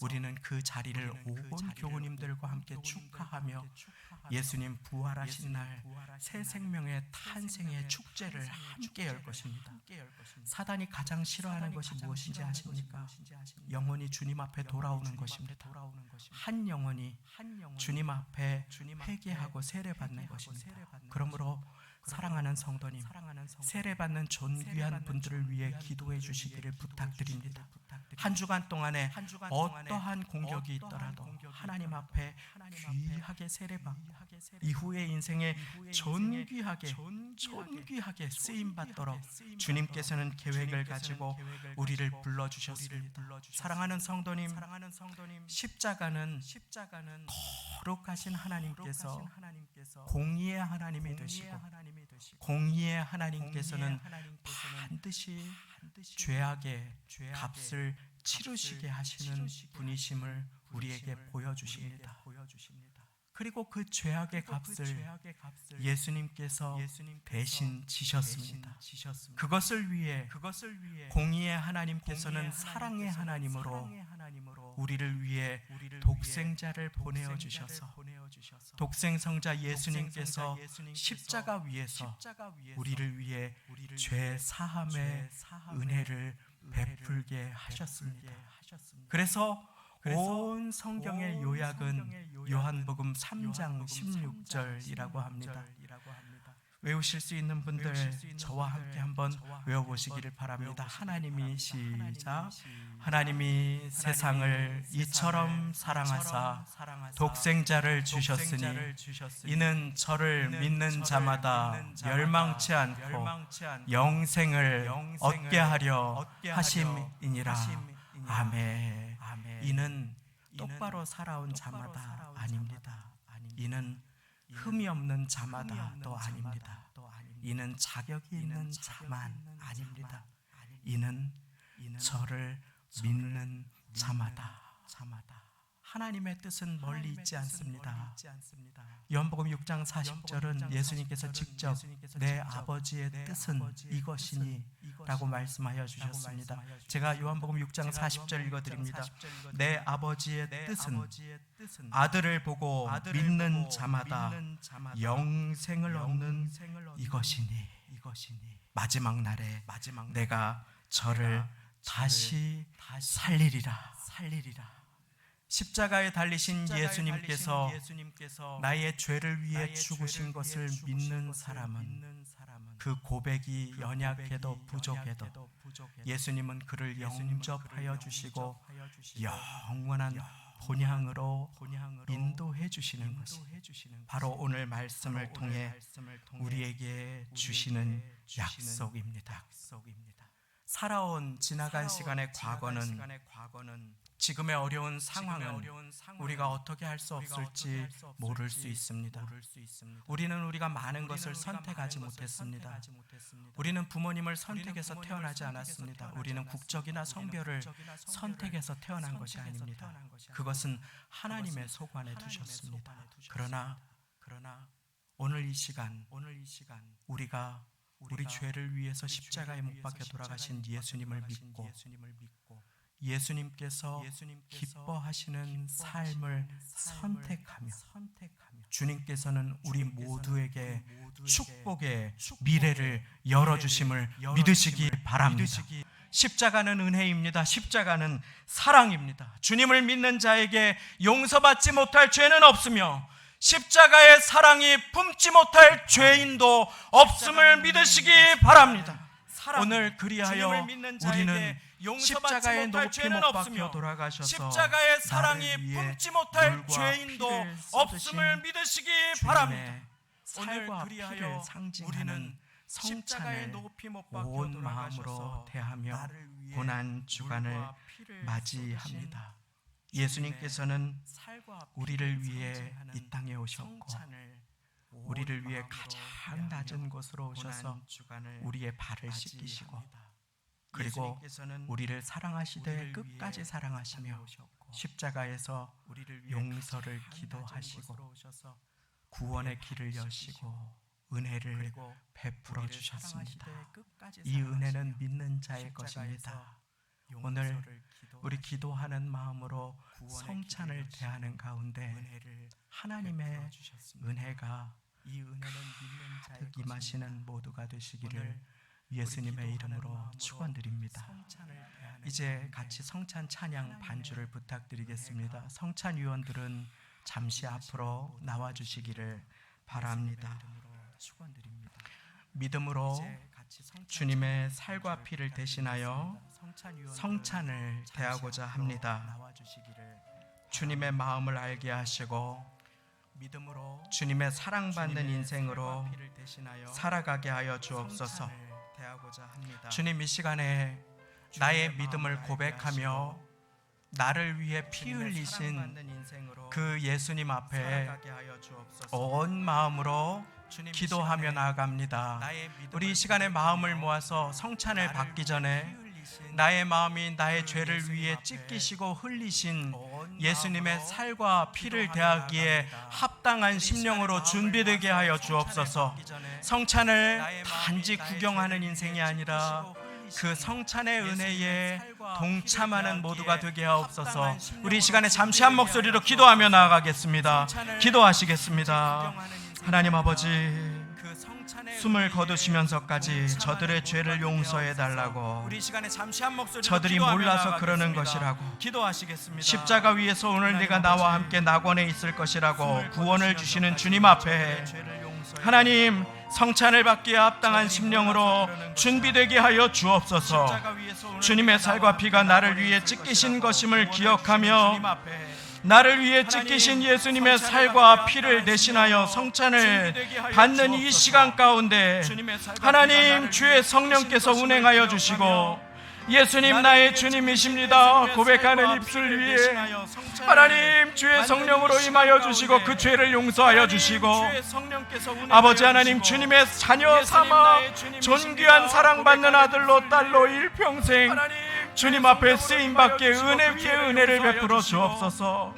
우리는 그 자리를 온 교우님들과 함께 축하하며 예수님 부활하신 날 새 생명의 탄생의 축제를 함께 열 것입니다. 사단이 가장 싫어하는 것이 무엇인지 아십니까? 영혼이 주님 앞에 돌아오는 것입니다. 한 영혼이 주님 앞에 회개하고 세례받는 것입니다. 그러므로 사랑하는 성도님, 세례받는 존귀한 분들을 위해 기도해 주시기를 부탁드립니다. 한 주간 동안에 어떠한 공격이 있더라도 하나님 앞에 귀하게 세례받고 이후의 인생에 존귀하게 쓰임받도록 주님께서는 계획을 가지고 우리를 불러주셨습니다. 사랑하는 성도님, 십자가는 거룩하신 하나님께서 공의의 하나님이 되시고 공의의 하나님께서는 반드시 죄악의 값을 치르시게 하시는 분이심을 우리에게 보여주십니다. 그리고 그 죄악의 값을 예수님께서 대신 지셨습니다. 그것을 위해 공의의 하나님께서는 사랑의 하나님으로 우리를 위해 독생자를 보내어 주셔서 독생성자 예수님께서 십자가 위에서 우리를 위해 죄 사함의 은혜를 베풀게 하셨습니다. 그래서 온 성경의 요약은 요한복음 3장 16절이라고 합니다. 외우실 수 있는 분들 저와 함께 한번 외워보시기를 바랍니다. 하나님이 시작. 하나님이 세상을 이처럼 사랑하사 독생자를 주셨으니 이는 저를 믿는 자마다 멸망치 않고 영생을 얻게 하려 하심이니라. 아멘. 이는 똑바로 살아온 자마다 아닙니다. 이는 흠이 없는 자마다도 아닙니다. 이는 자격이 있는 자만 아닙니다. 이는 저를 믿는 자마다. 하나님의 뜻은 멀리 있지 않습니다. 요한복음 6장 40절은 예수님께서 직접 내 아버지의 뜻은 이것이니 라고 말씀하여 주셨습니다. 제가 요한복음 6장 40절 읽어드립니다. 내 아버지의 뜻은 아들을 보고 믿는 자마다 영생을 얻는 이것이니 마지막 날에 내가 저를 다시 살리리라. 십자가에 달리신 예수님께서 나의 죄를 위해 죽으신 것을 믿는 사람은 그 고백이 연약해도 부족해도 예수님은 그를 영접하여 주시고 영원한 본향으로 인도해 주시는 것이 바로 오늘 말씀을 통해 우리에게 주시는 약속입니다. 살아온 지나간 시간의 과거는 지금의 어려운 상황은 우리가 어떻게 할 수 없을지 모를 수 있습니다. 우리는 우리가 많은 것을 선택하지 못했습니다. 우리는 부모님을 선택해서 태어나지 않았습니다. 우리는 국적이나 성별을 선택해서 태어난 것이 아닙니다. 그것은 하나님의 소관에 두셨습니다. 그러나 오늘 이 시간 우리가 우리 죄를 위해서 십자가에 못 박혀 돌아가신 예수님을 믿고 예수님께서 기뻐하시는 삶을 선택하며 주님께서는 우리 모두에게 축복의 미래를 열어주심을 믿으시기 바랍니다. 십자가는 은혜입니다. 십자가는 사랑입니다. 주님을 믿는 자에게 용서받지 못할 죄는 없으며 십자가의 사랑이 품지 못할 죄인도 없음을 믿으시기 바랍니다. 오늘 그리하여 우리는 십자가의 높이 못 박혀 돌아가셔서 십자가의 사랑이 품지 못할 죄인도 없음을 믿으시기 바랍니다. 오늘 그리하여 우리는 성찬을 온 마음으로 대하며 고난 주간을 맞이합니다. 예수님께서는 우리를 위해 이 땅에 오셨고 우리를 위해 가장 낮은 곳으로 오셔서 우리의 발을 씻기시고 그리고 우리를 사랑하시되 끝까지 사랑하시며 십자가에서 용서를 기도하시고 구원의 길을 여시고 은혜를 베풀어 주셨습니다. 이 은혜는 믿는 자의 것입니다. 오늘 우리 기도하는 마음으로 성찬을 대하는 가운데 하나님의 은혜가 가득 임하시는 모두가 되시기를 예수님의 이름으로 축원드립니다. 이제 같이 성찬 찬양 반주를 부탁드리겠습니다. 성찬 위원들은 잠시 앞으로 나와 주시기를 바랍니다. 믿음으로 주님의 살과 피를 대신하여 성찬을 대하고자 합니다. 주님의 마음을 알게 하시고 주님의 사랑받는 인생으로 살아가게 하여 주옵소서. 주님, 이 시간에 나의 믿음을 고백하며 나를 위해 피 흘리신 그 예수님 앞에 온 마음으로 기도하며 나아갑니다. 우리 이 시간에 마음을 모아서 성찬을 받기 전에 나의 마음이 나의 죄를 위해 찢기시고 흘리신 예수님의 살과 피를 대하기에 합당한 심령으로 준비되게 하여 주옵소서. 성찬을 단지 구경하는 인생이 아니라 그 성찬의 은혜에 동참하는 모두가 되게 하옵소서. 우리 이 시간에 잠시 한 목소리로 기도하며 나아가겠습니다. 기도하시겠습니다. 하나님 아버지, 숨을 거두시면서까지 저들의 죄를 용서해 달라고, 우리 시간에 잠시 한 목소리로 저들이 기도하며 몰라서 나아가겠습니다. 그러는 것이라고, 기도하시겠습니다. 십자가 위에서 오늘 내가 나와 함께 낙원에 있을 것이라고 구원을 주시는 주님 앞에 하나님, 성찬을 받기에 합당한 심령으로 준비되게 하여 주옵소서. 주님의 살과 피가 나를 위해 찢기신 것임을 기억하며 나를 위해 찢기신 예수님의 살과 피를 대신하여 성찬을 받는 이 시간 가운데 하나님, 주의 성령께서 운행하여 주시고 예수님 나의 주님이십니다 고백하는 입술 위에 하나님, 주의 성령으로 임하여 주시고 그 죄를 용서하여 주시고, 아버지 하나님, 주님의 자녀 삼아 존귀한 사랑받는 아들로 딸로 일평생 주님 앞에 쓰임받게 은혜 위에 은혜를 베풀어 주옵소서.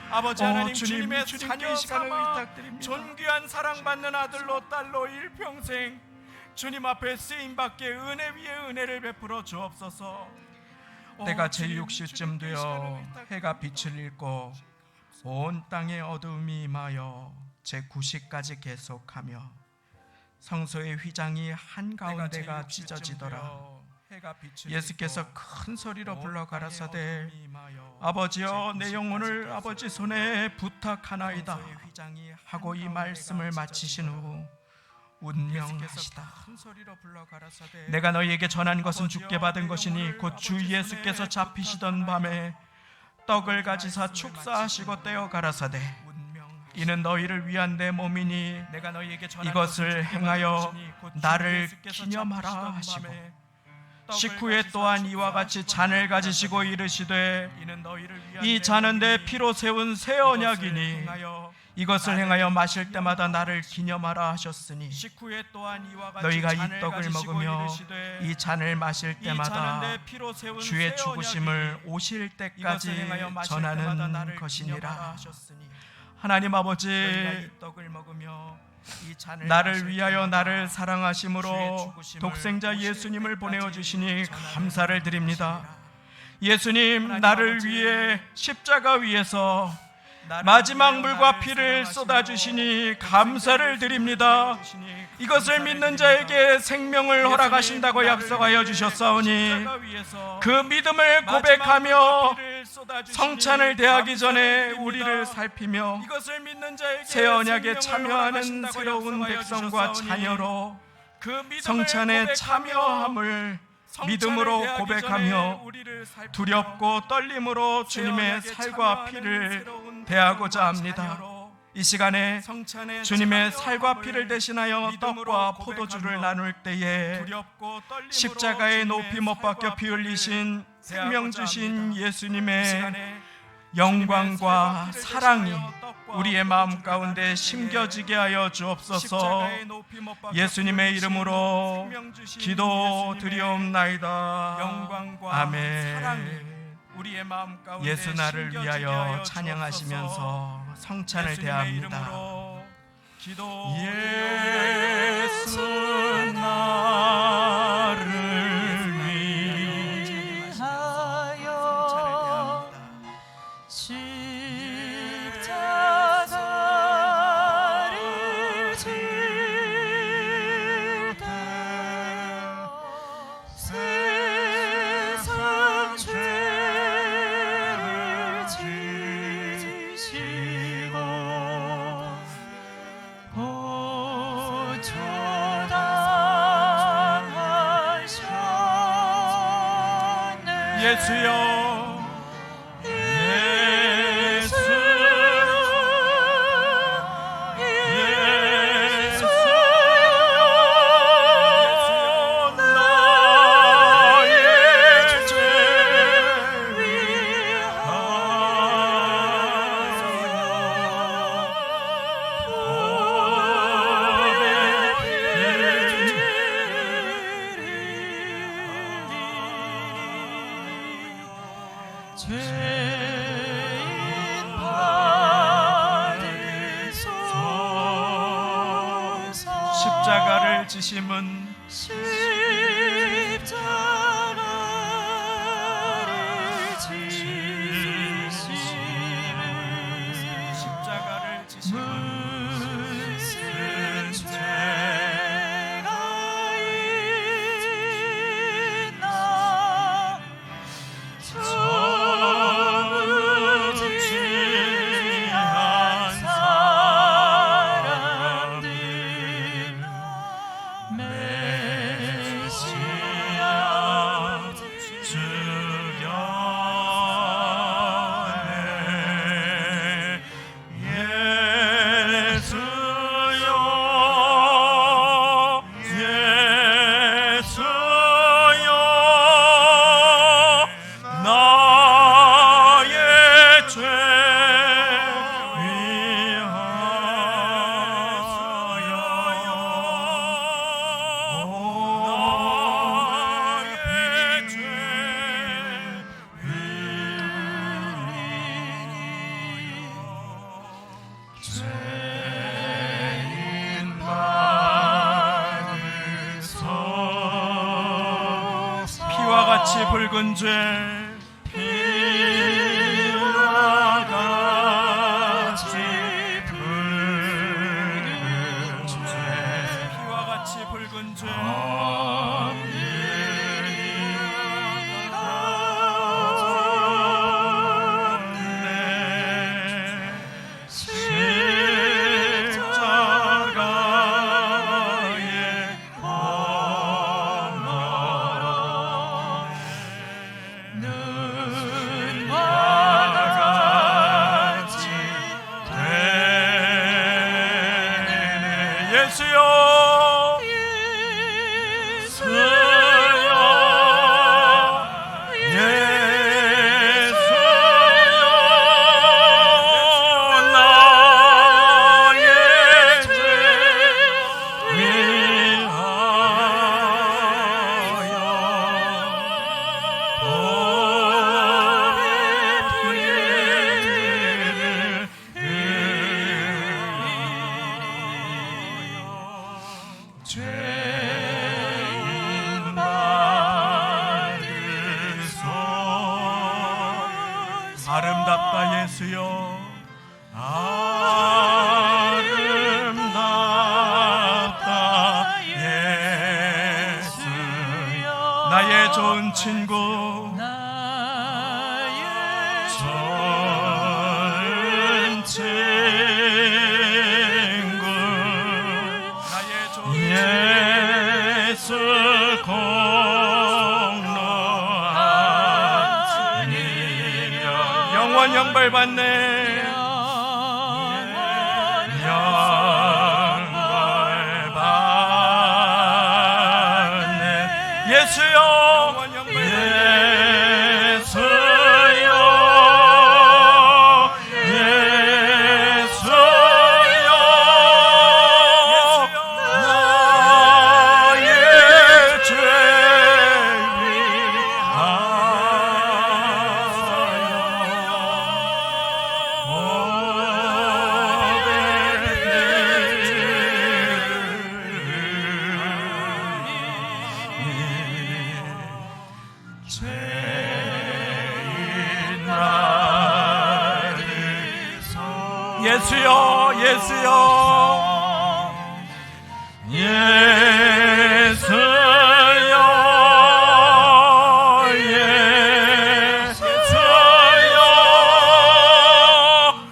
아버지 하나님, 주님의 자녀 삼아 존귀한 사랑받는 아들로 딸로 일평생 주님 앞에 쓰임받게 은혜 위에 은혜를 베풀어 주옵소서. 때가 제6시쯤 되어 해가 빛을 잃고 온 땅에 어두움이 임하여 제9시까지 계속하며 성소의 휘장이 한가운데가 찢어지더라. 예수께서 큰 소리로 불러 가라사대, 아버지여, 내 영혼을 아버지 손에 부탁하나이다 하고 이 말씀을 마치신 후 운명하시다. 내가 너희에게 전한 것은 주께 받은 것이니 곧 주 예수께서 잡히시던 밤에 떡을 가지사 축사하시고 떼어 가라사대, 이는 너희를 위한 내 몸이니 이것을 행하여 나를 기념하라 하시고, 식후에 또한 이와 같이 잔을 가지시고 이르시되, 이 잔은 내 피로 세운 새 언약이니 이것을 행하여 마실 때마다 나를 기념하라 하셨으니, 너희가 이 떡을 먹으며 이 잔을 마실 때마다 주의 죽으심을 오실 때까지 전하는 것이니라. 하나님 아버지, 나를 위하여 나를 사랑하심으로 독생자 예수님을 보내어 주시니 감사를 드립니다. 예수님, 나를 위해 십자가 위에서 마지막 물과 피를 쏟아주시니 감사를 드립니다. 이것을 믿는 자에게 생명을 허락하신다고 약속하여 주셨사오니 그 믿음을 고백하며 성찬을 대하기 전에 우리를 살피며 새 언약에 참여하는 새로운 백성과 자녀로 성찬에 참여함을 믿음으로 고백하며 두렵고 떨림으로 주님의 살과 피를 대하고자 합니다. 이 시간에 주님의 살과 피를 대신하여 떡과 포도주를 나눌 때에 십자가에 높이 못 박혀 피 흘리신 생명 주신 예수님의 영광과 사랑이 우리의 마음 가운데 심겨지게 하여 주옵소서. 예수님의 이름으로 기도드리옵나이다. 아멘. 예수 나를 위하여 찬양하시면서 성찬을 대합니다. 예수 나를 위하여 십자가를 질 때 세상 죄를 지시고 고초당하셨네. 예수여, 십자가를 지심은 무슨 죄 붉은 죄 피와 같이 붉은 죄 피와 같이 붉은 죄 예수여 나의 죄 죄인 받으소 아름답다 예수여 아름답다 예수여 나의 좋은 친구 좋은 친구 나의 좋은 예수 공로하니며 영원 형벌 받네 영벌 받네 예수여 예수여 예수여 예수여 예수여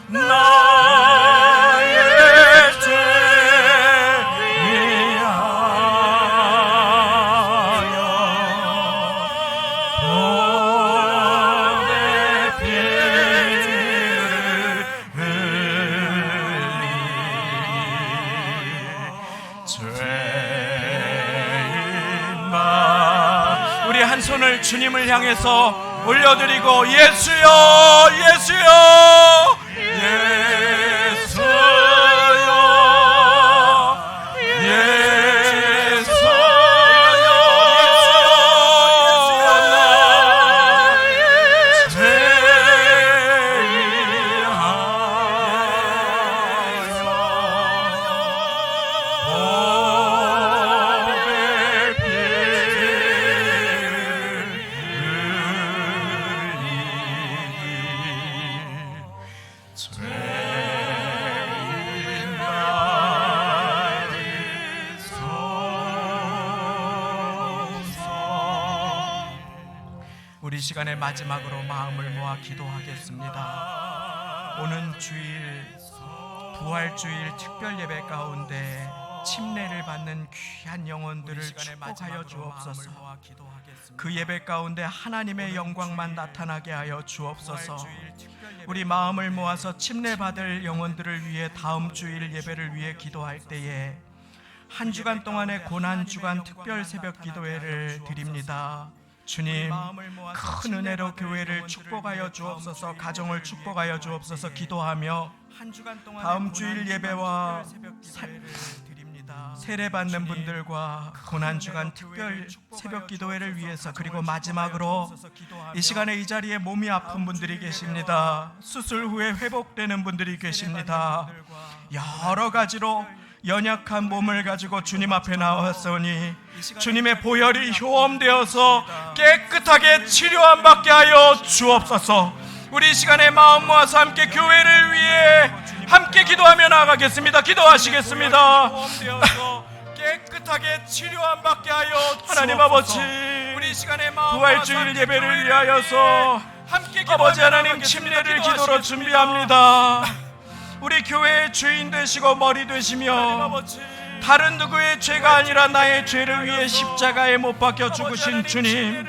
나의 죄 위하여 보배 우리 한 손을 주님을 향해서 올려드리고 예수여 예수여 우리 시간의 마지막으로 마음을 모아 기도하겠습니다. 오는 주일 부활주일 특별 예배 가운데 침례를 받는 귀한 영혼들을 축복하여 주옵소서. 그 예배 가운데 하나님의 영광만 나타나게 하여 주옵소서. 우리 마음을 모아서 침례 받을 영혼들을 위해 다음 주일 예배를 위해 기도할 때에 한 주간 동안의 고난 주간 특별 새벽 기도회를 드립니다. 주님, 큰 은혜로 교회를 축복하여 주옵소서. 가정을 축복하여 주옵소서. 기도하며 다음 주일 예배와 세례받는 분들과 고난주간 특별 새벽 기도회를 위해서, 그리고 마지막으로 이 시간에 이 자리에 몸이 아픈 분들이 계십니다. 수술 후에 회복되는 분들이 계십니다. 여러 가지로 연약한 몸을 가지고 주님 앞에 나왔으니 주님의 보혈이 효험되어서 깨끗하게 치료함 받게 하여 주옵소서. 우리 이 시간에 마음 모아서 함께 교회를 위해 함께 기도하며 나아가겠습니다. 기도하시겠습니다. 깨끗하게 치료함 받게 하여 하나님 아버지, 우리 이 시간에 부활주일 예배를 위하여서 함께 아버지 하나님 침례를 기도로 준비합니다. 우리 교회의 주인 되시고 머리 되시며 다른 누구의 죄가 아니라 나의 죄를 위해 십자가에 못 박혀 죽으신 주님,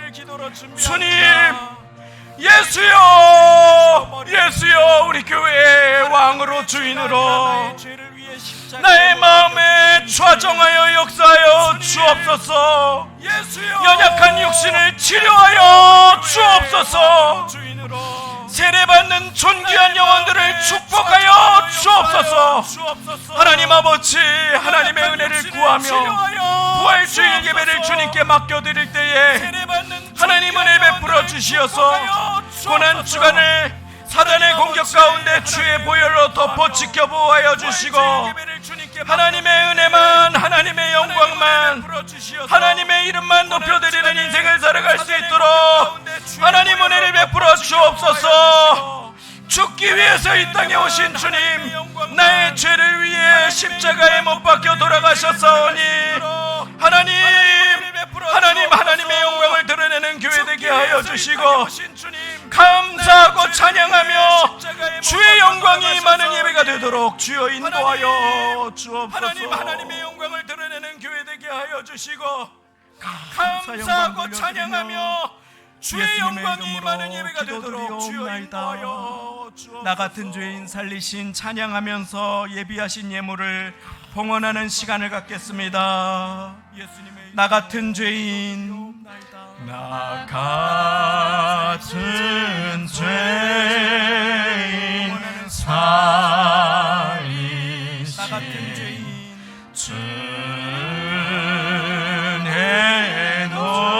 주님, 예수여, 예수여, 우리 교회의 왕으로 주인으로 나의 마음에 좌정하여 역사하여 주옵소서. 연약한 육신을 치료하여 주옵소서. 세례받는 존귀한 영혼들을 축복하여 주옵소서. 하나님 아버지, 하나님의 은혜를 구하며 부활주일 예배를 주님께 맡겨드릴 때에 하나님 은혜 베풀어 주시어서 고난주간을 사단의 공격 가운데 주의 보혈로 덮어 지켜 보호하여 주시고 하나님의 은혜만, 하나님의 영광만, 하나님의 이름만 높여드리는 인생을 살아갈 수 있도록 하나님 은혜를 베풀어 주옵소서. 죽기 위해서 이 땅에 오신 주님, 나의 죄를 위해 십자가에 못 박혀 돌아가셨사오니 하나님, 하나님의 영광을 드러내는 교회 되게 하여 주시고 감사하고 찬양하며 주의 영광이 임하는 예배가 되도록 주여 인도하여 주옵소서. 하나님의 영광을 드러내는 교회 되게 하여 주시고 감사하고 찬양하며 주의 영광이 임하는 예배가 되도록 주여 인도하여 주옵소서. 나 같은 죄인 살리신 찬양하면서 예비하신 예물을 봉헌하는 시간을 갖겠습니다. 나 같은 죄인, 나 같은 죄인 살리신 나 같은 죄인 주의 놀라와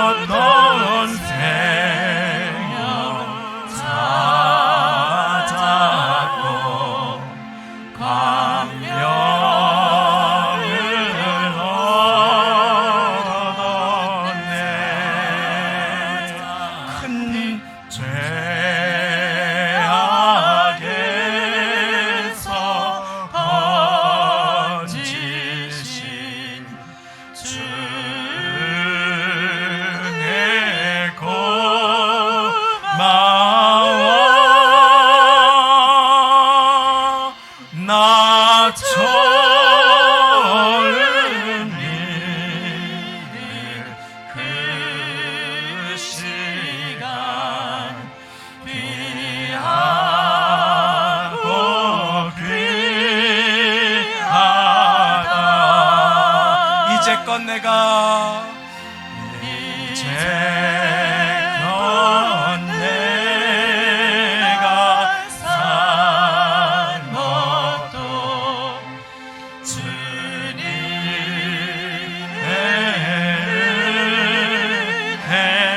잃었던 생명 찾았고 감명을 얻었네. 큰 죄악에서 건지신 주의 고마워. 나 처음 믿을 그 시간 귀하고 귀하다. 이제껏 내가 산 것도 주님의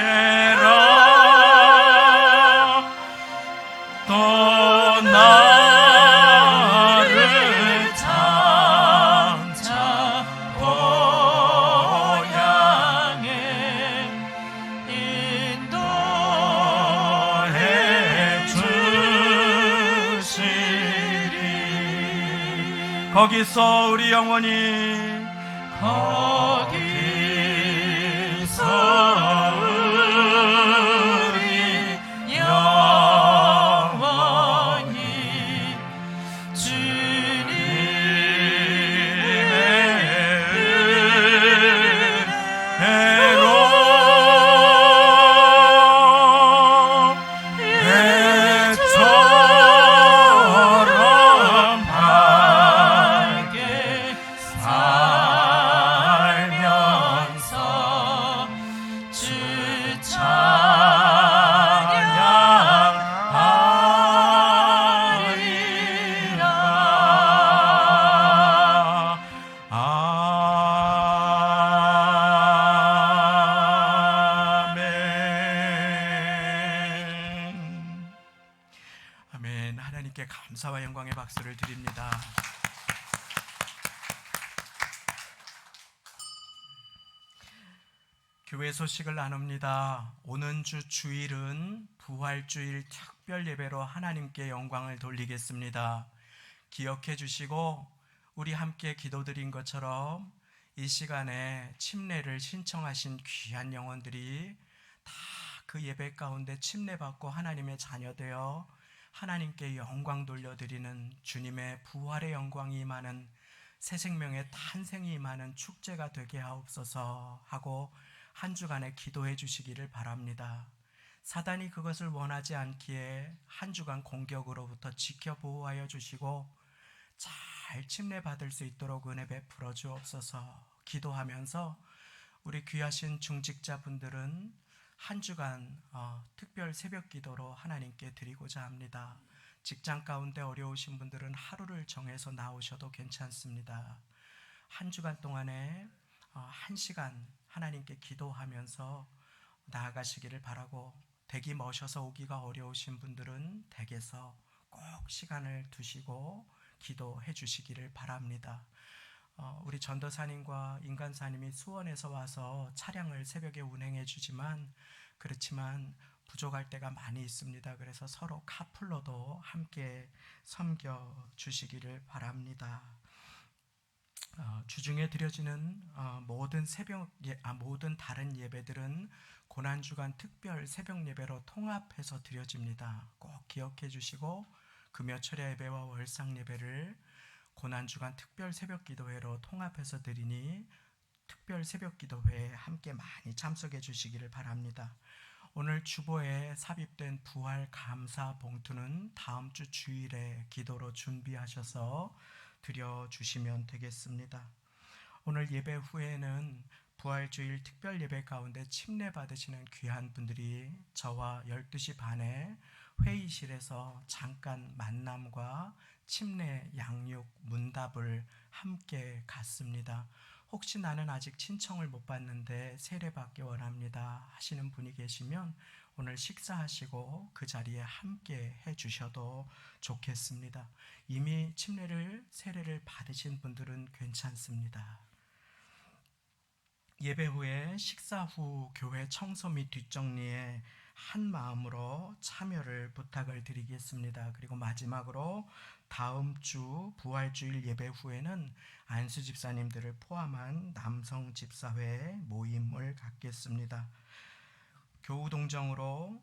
은혜라. 또 나를 장차 보양해 인도해 주시리. 거기서 우리 영원히 거기서 우리 영원히 주님의 은혜로 배처럼 밝게 살면서 주 감사와 영광의 박수를 드립니다. 교회 소식을 나눕니다. 오는 주 주일은 부활주일 특별 예배로 하나님께 영광을 돌리겠습니다. 기억해 주시고 우리 함께 기도드린 것처럼 이 시간에 침례를 신청하신 귀한 영혼들이 다 그 예배 가운데 침례받고 하나님의 자녀 되어 하나님께 영광 돌려드리는 주님의 부활의 영광이 임하는 새 생명의 탄생이 임하는 축제가 되게 하옵소서 하고 한 주간에 기도해 주시기를 바랍니다. 사단이 그것을 원하지 않기에 한 주간 공격으로부터 지켜 보호하여 주시고 잘 침례받을 수 있도록 은혜 베풀어 주옵소서. 기도하면서 우리 귀하신 중직자분들은 한 주간 특별 새벽 기도로 하나님께 드리고자 합니다. 직장 가운데 어려우신 분들은 하루를 정해서 나오셔도 괜찮습니다. 한 주간 동안에 1시간 하나님께 기도하면서 나아가시기를 바라고, 댁이 머셔서 오기가 어려우신 분들은 댁에서 꼭 시간을 두시고 기도해 주시기를 바랍니다. 우리 전도사님과 인간사님이 수원에서 와서 차량을 새벽에 운행해 주지만 그렇지만 부족할 때가 많이 있습니다. 그래서 서로 카풀로도 함께 섬겨 주시기를 바랍니다. 주중에 드려지는 모든 다른 예배들은 고난주간 특별 새벽 예배로 통합해서 드려집니다. 꼭 기억해 주시고 금요철야 예배와 월상 예배를 고난주간 특별 새벽 기도회로 통합해서 드리니 특별 새벽 기도회에 함께 많이 참석해 주시기를 바랍니다. 오늘 주보에 삽입된 부활 감사 봉투는 다음 주 주일에 기도로 준비하셔서 드려주시면 되겠습니다. 오늘 예배 후에는 부활주일 특별 예배 가운데 침례 받으시는 귀한 분들이 저와 12시 반에 회의실에서 잠깐 만남과 침례 양육 문답을 함께 갖습니다. 혹시 나는 아직 친청을 못 받는데 세례받기 원합니다 하시는 분이 계시면 오늘 식사하시고 그 자리에 함께 해주셔도 좋겠습니다. 이미 세례를 받으신 분들은 괜찮습니다. 예배 후에 식사 후 교회 청소 및 뒷정리에 한 마음으로 참여를 부탁을 드리겠습니다. 그리고 마지막으로 다음 주 부활주일 예배 후에는 안수 집사님들을 포함한 남성 집사회 모임을 갖겠습니다. 교우동정으로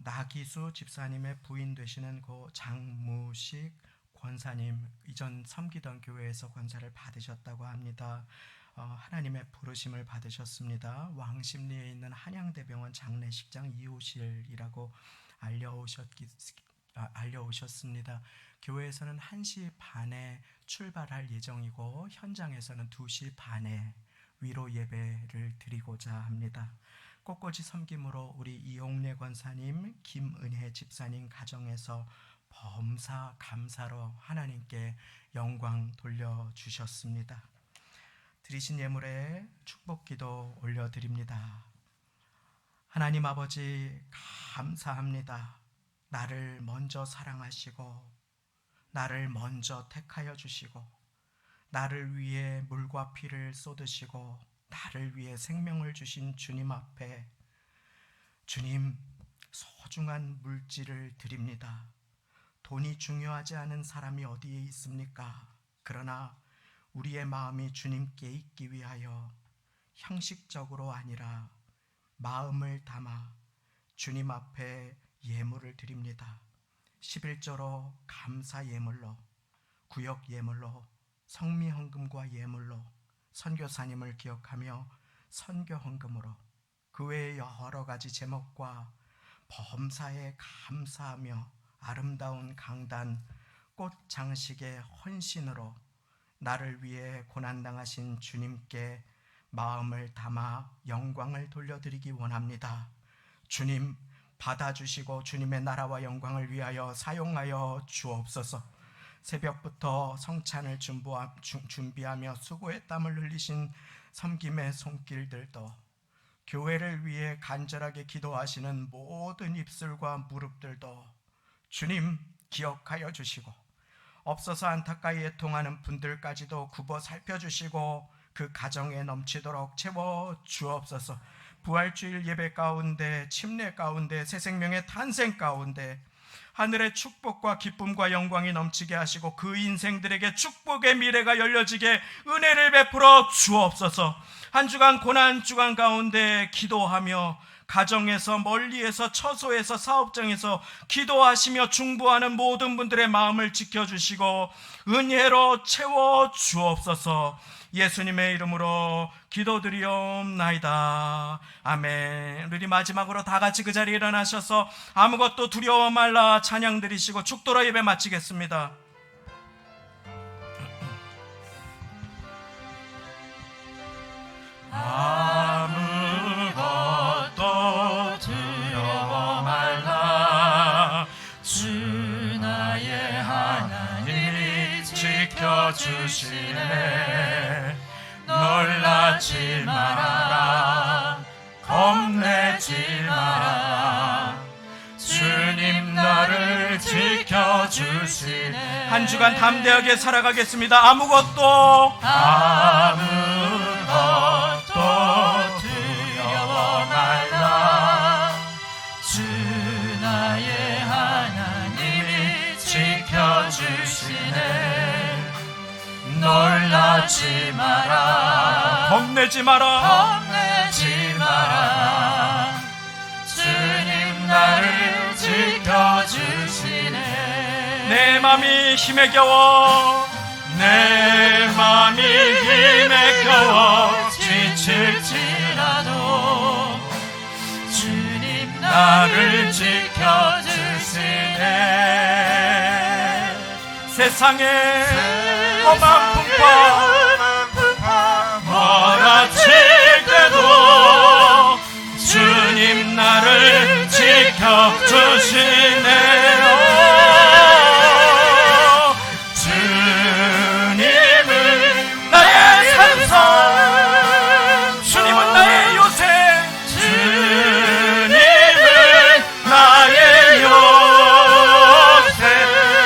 나기수 집사님의 부인 되시는 고 장무식 권사님, 이전 섬기던 교회에서 권사를 받으셨다고 합니다. 하나님의 부르심을 받으셨습니다. 왕십리에 있는 한양대병원 장례식장 2호실이라고 알려오셨습니다. 교회에서는 1시 반에 출발할 예정이고 현장에서는 2시 반에 위로 예배를 드리고자 합니다. 꽃꽂이 섬김으로 우리 이용래 권사님, 김은혜 집사님 가정에서 범사 감사로 하나님께 영광 돌려주셨습니다. 드리신 예물에 축복기도 올려드립니다. 하나님 아버지 감사합니다. 나를 먼저 사랑하시고 나를 먼저 택하여 주시고 나를 위해 물과 피를 쏟으시고 나를 위해 생명을 주신 주님 앞에 주님 소중한 물질을 드립니다. 돈이 중요하지 않은 사람이 어디에 있습니까? 그러나 우리의 마음이 주님께 있기 위하여 형식적으로 아니라 마음을 담아 주님 앞에 예물을 드립니다. 11조로 감사 예물로, 구역 예물로, 성미 헌금과 예물로, 선교사님을 기억하며 선교 헌금으로, 그 외의 여러 가지 제목과 범사에 감사하며 아름다운 강단, 꽃 장식의 헌신으로 나를 위해 고난당하신 주님께 마음을 담아 영광을 돌려드리기 원합니다. 주님 받아주시고 주님의 나라와 영광을 위하여 사용하여 주옵소서. 새벽부터 성찬을 준비하며 수고의 땀을 흘리신 섬김의 손길들도, 교회를 위해 간절하게 기도하시는 모든 입술과 무릎들도 주님 기억하여 주시고 없어서 안타까이 애통하는 분들까지도 굽어 살펴주시고 그 가정에 넘치도록 채워 주옵소서. 부활주일 예배 가운데, 침례 가운데, 새 생명의 탄생 가운데 하늘의 축복과 기쁨과 영광이 넘치게 하시고 그 인생들에게 축복의 미래가 열려지게 은혜를 베풀어 주옵소서. 한 주간 고난 주간 가운데 기도하며 가정에서, 멀리에서, 처소에서, 사업장에서 기도하시며 중보하는 모든 분들의 마음을 지켜주시고 은혜로 채워 주옵소서. 예수님의 이름으로 기도드리옵나이다. 아멘. 우리 마지막으로 다 같이 그 자리에 일어나셔서 아무것도 두려워 말라 찬양 드리시고 축도로 예배 마치겠습니다. 아무것도 두려워 말라. 주 나의 하나님이 지켜주시네. 놀라지 말아라. 겁내지 마라. 주님 나를 지켜주시네. 한 주간 담대하게 살아가겠습니다. 아무것도 두려워 말라. 주 나의 하나님이 지켜주시네. 놀라지 마라. 겁내지 마라. 주님 나를 지켜주시네. 내 맘이 힘에 겨워, 내 맘이 힘에 겨워 지칠지라도 주님 나를 지켜주시네. 세상에 험한 풍파 몰아칠 때도 주님 나를 지켜주시네요. 주님은 나의 산성, 주님은 나의 요새, 주님은 나의 요새,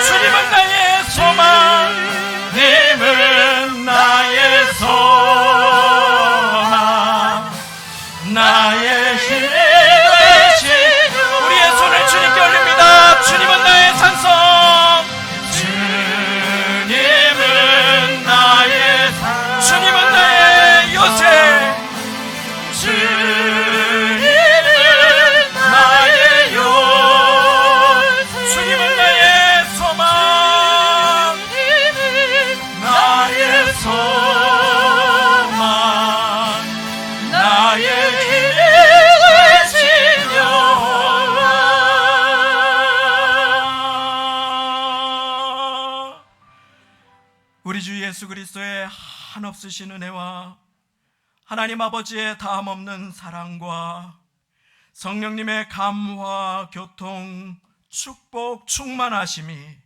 주님은 나의 소망, 주님은 나의 소망, 나의 힘이 되시. 우리의 손을 주님께 올립니다. 주님은 나의 산성, 주님은 나의 산, 주님은 나의 요새, 주님은 나의 요새, 주님은 나의 소망, 나의 소망, 나의 힘이 되시며. 우리 주 예수 그리스도의 한없으신 은혜와 하나님 아버지의 다함없는 사랑과 성령님의 감화, 교통, 축복, 충만하심이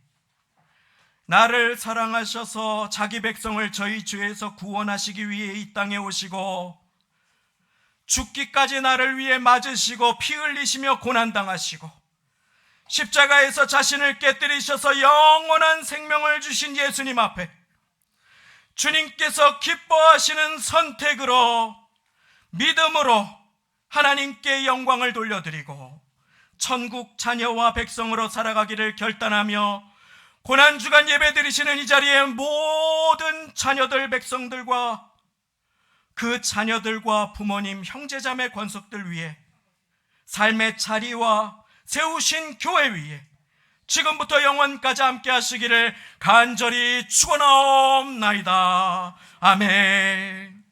나를 사랑하셔서 자기 백성을 저희 죄에서 구원하시기 위해 이 땅에 오시고 죽기까지 나를 위해 맞으시고 피 흘리시며 고난당하시고 십자가에서 자신을 깨뜨리셔서 영원한 생명을 주신 예수님 앞에 주님께서 기뻐하시는 선택으로, 믿음으로 하나님께 영광을 돌려드리고 천국 자녀와 백성으로 살아가기를 결단하며 고난주간 예배 드리시는 이 자리에 모든 자녀들, 백성들과 그 자녀들과 부모님, 형제자매, 권속들 위해 삶의 자리와 세우신 교회 위에 지금부터 영원까지 함께 하시기를 간절히 축원하옵나이다. 아멘.